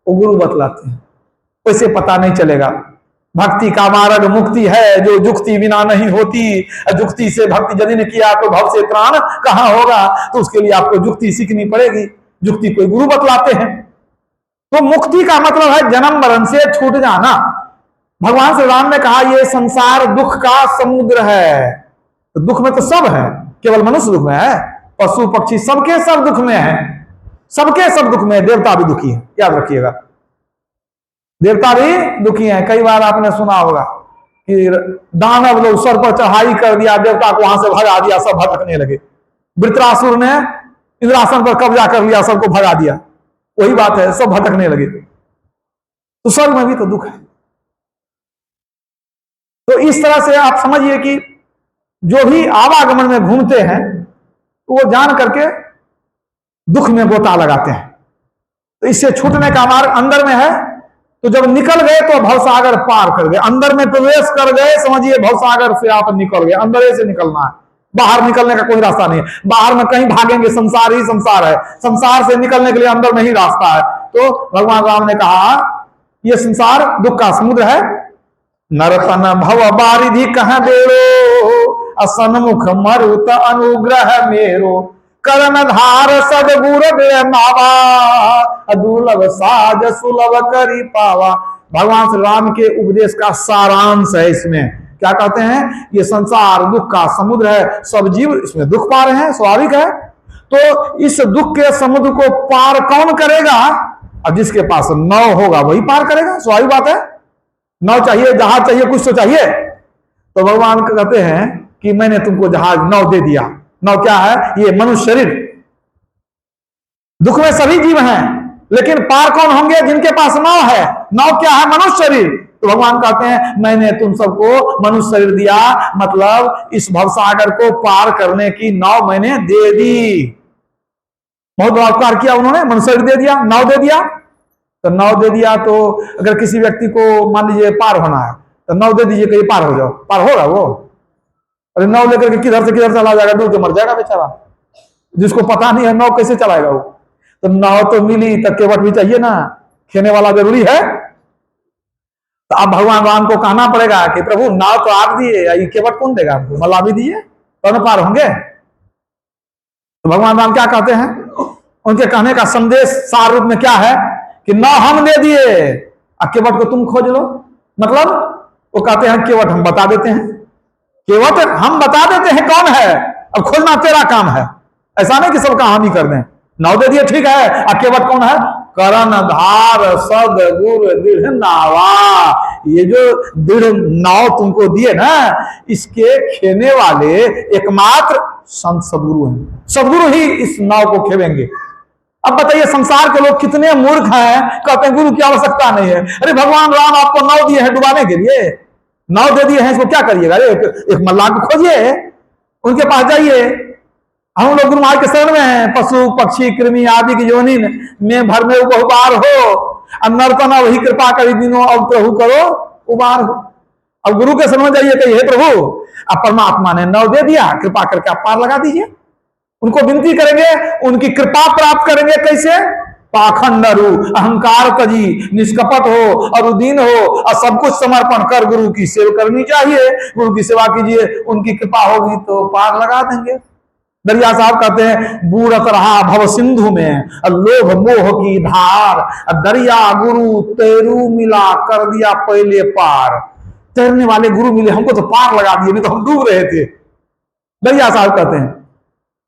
वो गुरु बतलाते हैं, वैसे पता नहीं चलेगा। भक्ति का मार्ग मुक्ति है, जो जुक्ति बिना नहीं होती। जुक्ति से भक्ति यदि ने किया तो भव से त्राण कहां होगा, तो उसके लिए आपको जुक्ति सीखनी पड़ेगी। जुक्ति कोई गुरु बतलाते हैं। तो मुक्ति का मतलब है जन्म मरण से छूट जाना। भगवान श्री राम ने कहा ये संसार दुख का समुद्र है। तो दुख में तो सब है, केवल मनुष्य दुख में है, पशु पक्षी सबके सब दुख में है, सबके सब दुख में है। देवता भी दुखी है, याद रखिएगा, देवता भी दुखी हैं। कई बार आपने सुना होगा कि दानव लोग सर पर चढ़ाई कर दिया, देवता को वहां से भगा दिया, सब भटकने लगे। वृत्रासुर ने इंद्रासन पर कब्जा कर लिया, सबको भगा दिया। वही बात है, सब भटकने लगे। तो स्वर्ग में भी तो दुख है। तो इस तरह से आप समझिए कि जो भी आवागमन में घूमते हैं तो वो जान करके दुख में गोता लगाते हैं। तो इससे छूटने का मार्ग अंदर में है। तो जब निकल गए तो भवसागर पार कर गए, अंदर में प्रवेश कर गए, समझिए भवसागर से आप निकल गए। अंदर से निकलना है, बाहर निकलने का कोई रास्ता नहीं है। बाहर में कहीं भागेंगे, संसार ही संसार है। संसार से निकलने के लिए अंदर में ही रास्ता है। तो भगवान राम ने कहा यह संसार दुख का समुद्र है। नरतन भव बारिधि कह बेरो, असन्मुख मरुत अनुग्रह मेरो। करण धार सदगुर दे मावा, दुर्लभ साज सुलभ करी पावा। भगवान श्री राम के उपदेश का सारांश है इसमें। क्या कहते हैं, ये संसार दुख का समुद्र है, सब जीव इसमें दुख पा रहे हैं, स्वाभाविक है। तो इस दुख के समुद्र को पार कौन करेगा? अब जिसके पास नाव होगा वही पार करेगा, स्वाभाविक बात है। नाव चाहिए, जहाज चाहिए, कुछ तो चाहिए। तो भगवान कहते हैं कि मैंने तुमको जहाज नाव दे दिया। नाव क्या है? ये मनुष्य शरीर। दुख में सभी जीव हैं, लेकिन पार कौन होंगे? जिनके पास नाव है। नाव क्या है? मनुष्य शरीर। तो भगवान कहते हैं मैंने तुम सबको मनुष्य शरीर दिया, मतलब इस भवसागर को पार करने की नाव मैंने दे दी। बहुत बड़ा उपकार किया उन्होंने, मनुष्य शरीर दे दिया, नाव दे दिया। तो नाव दे दिया तो अगर किसी व्यक्ति को मान लीजिए पार होना है तो नाव दे दीजिए, कहीं पार हो जाओ, पार होगा वो? अरे नाव लेकर के किधर से किधर चला जाएगा, डूब के मर जाएगा बेचारा। जिसको पता नहीं है नाव कैसे चलाएगा वो? तो नाव तो मिली, तब केवट भी चाहिए ना, खेने वाला जरूरी है। तो अब भगवान राम को कहना पड़ेगा कि प्रभु नाव तो आप दिए, ये केवट कौन देगा हमको? मल्ला भी दिए तो न पार होंगे। तो भगवान राम क्या कहते हैं, उनके कहने का संदेश सार रूप में क्या है कि नाव हम दे दिए, अब केवट को तुम खोज लो। मतलब वो कहते हैं केवट हम बता देते हैं, केवट हम बता देते हैं कौन है, अब खोजना तेरा काम है। ऐसा नहीं कि सब काम हम ही कर दें। नाव दे दिए ठीक है, अब केवट कौन है? करण धार सद गुर दृढ़ नावा। ये जो दृढ़ नाव तुमको दिए ना, इसके खेने वाले एकमात्र संत सदगुरु हैं। सदगुरु ही इस नाव को खेवेंगे। अब बताइए संसार के लोग कितने मूर्ख हैं, कहते हैं गुरु की आवश्यकता नहीं है। अरे भगवान राम आपको नाव दिए हैं डुबाने के लिए, नाव दे दिए हैं, इसको क्या करिएगा? एक मल्लाह को खोजिए, उनके पास जाइए। हम लोग गुरु महाराज के शरण में हैं। पशु पक्षी कृमि आदि की योनि में भर में बहुबार हो, नर्तना वही कृपा करी दिनों, अब प्रभु करो उबार हो। अब गुरु के शरण में जाइए, कहिए हे प्रभु, अब परमात्मा ने नाव दे दिया, कृपा करके आप पार लगा दीजिए। उनको विनती करेंगे, उनकी कृपा प्राप्त करेंगे। कैसे? पाखंड रू अहंकार तजी, निष्कपट हो और उदीन हो और सब कुछ समर्पण कर गुरु की सेवा करनी चाहिए। गुरु की सेवा कीजिए, उनकी कृपा होगी तो पार लगा देंगे। दरिया साहब कहते हैं बूढ़त रहा भव सिंधु में लोभ मोह की धार, दरिया गुरु तैरू मिला कर दिया पहले पार। तैरने वाले गुरु मिले, हमको तो पार लगा दिए, नहीं तो हम डूब रहे थे। दरिया साहब कहते हैं।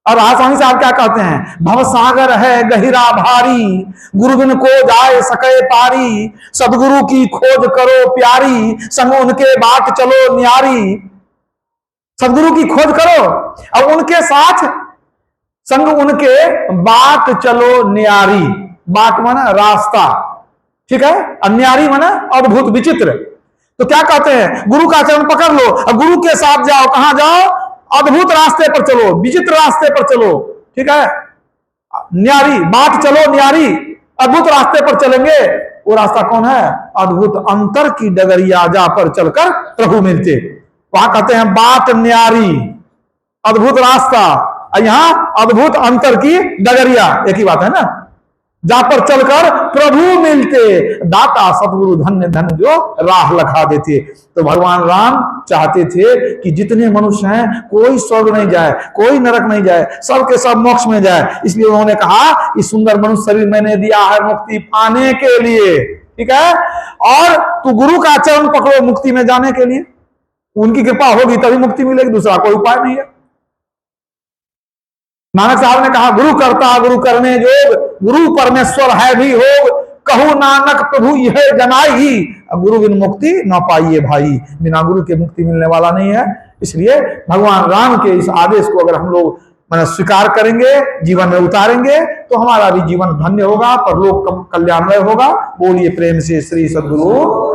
और स्वामी साहब क्या कहते हैं? भवसागर है गहिरा भारी, गुरु बिन को जाए सके पारी। सदगुरु की खोज करो प्यारी, संग उनके बाट चलो न्यारी। सदगुरु की खोज करो और उनके साथ संग उनके बाट चलो न्यारी। बाट माना रास्ता, ठीक है, अन्यारी माना अद्भुत विचित्र। तो क्या कहते हैं? गुरु का चरण पकड़ लो और गुरु के साथ जाओ। कहां जाओ? अद्भुत रास्ते पर चलो, विचित्र रास्ते पर चलो, ठीक है। न्यारी बाट चलो न्यारी, अद्भुत रास्ते पर चलेंगे वो रास्ता कौन है? अद्भुत अंतर की डगरिया जा पर चलकर प्रभु मिलते। वहां कहते हैं बात न्यारी, अद्भुत रास्ता, यहां अद्भुत अंतर की डगरिया, एक ही बात है ना। जा पर चलकर प्रभु मिलते, दाता सतगुरु धन्य धन्य जो राह लखा देते। तो भगवान राम चाहते थे कि जितने मनुष्य हैं कोई स्वर्ग नहीं जाए, कोई नरक नहीं जाए, सबके सब मोक्ष में जाए। इसलिए उन्होंने कहा कि सुंदर मनुष्य शरीर मैंने दिया है मुक्ति पाने के लिए, ठीक है, और तू गुरु का चरण पकड़ो मुक्ति में जाने के लिए। उनकी कृपा होगी तभी मुक्ति मिलेगी, दूसरा कोई उपाय नहीं है। नानक साहब ने कहा गुरु करता गुरु करने जोग, गुरु परमेश्वर है भी हो, कहू नानक प्रभु यह जनाई, गुरु बिन मुक्ति न पाइए भाई। बिना गुरु के मुक्ति मिलने वाला नहीं है। इसलिए भगवान राम के इस आदेश को अगर हम लोग स्वीकार करेंगे, जीवन में उतारेंगे, तो हमारा भी जीवन धन्य होगा, परलोक कल्याणमय होगा। बोलिए प्रेम से श्री सद्गुरु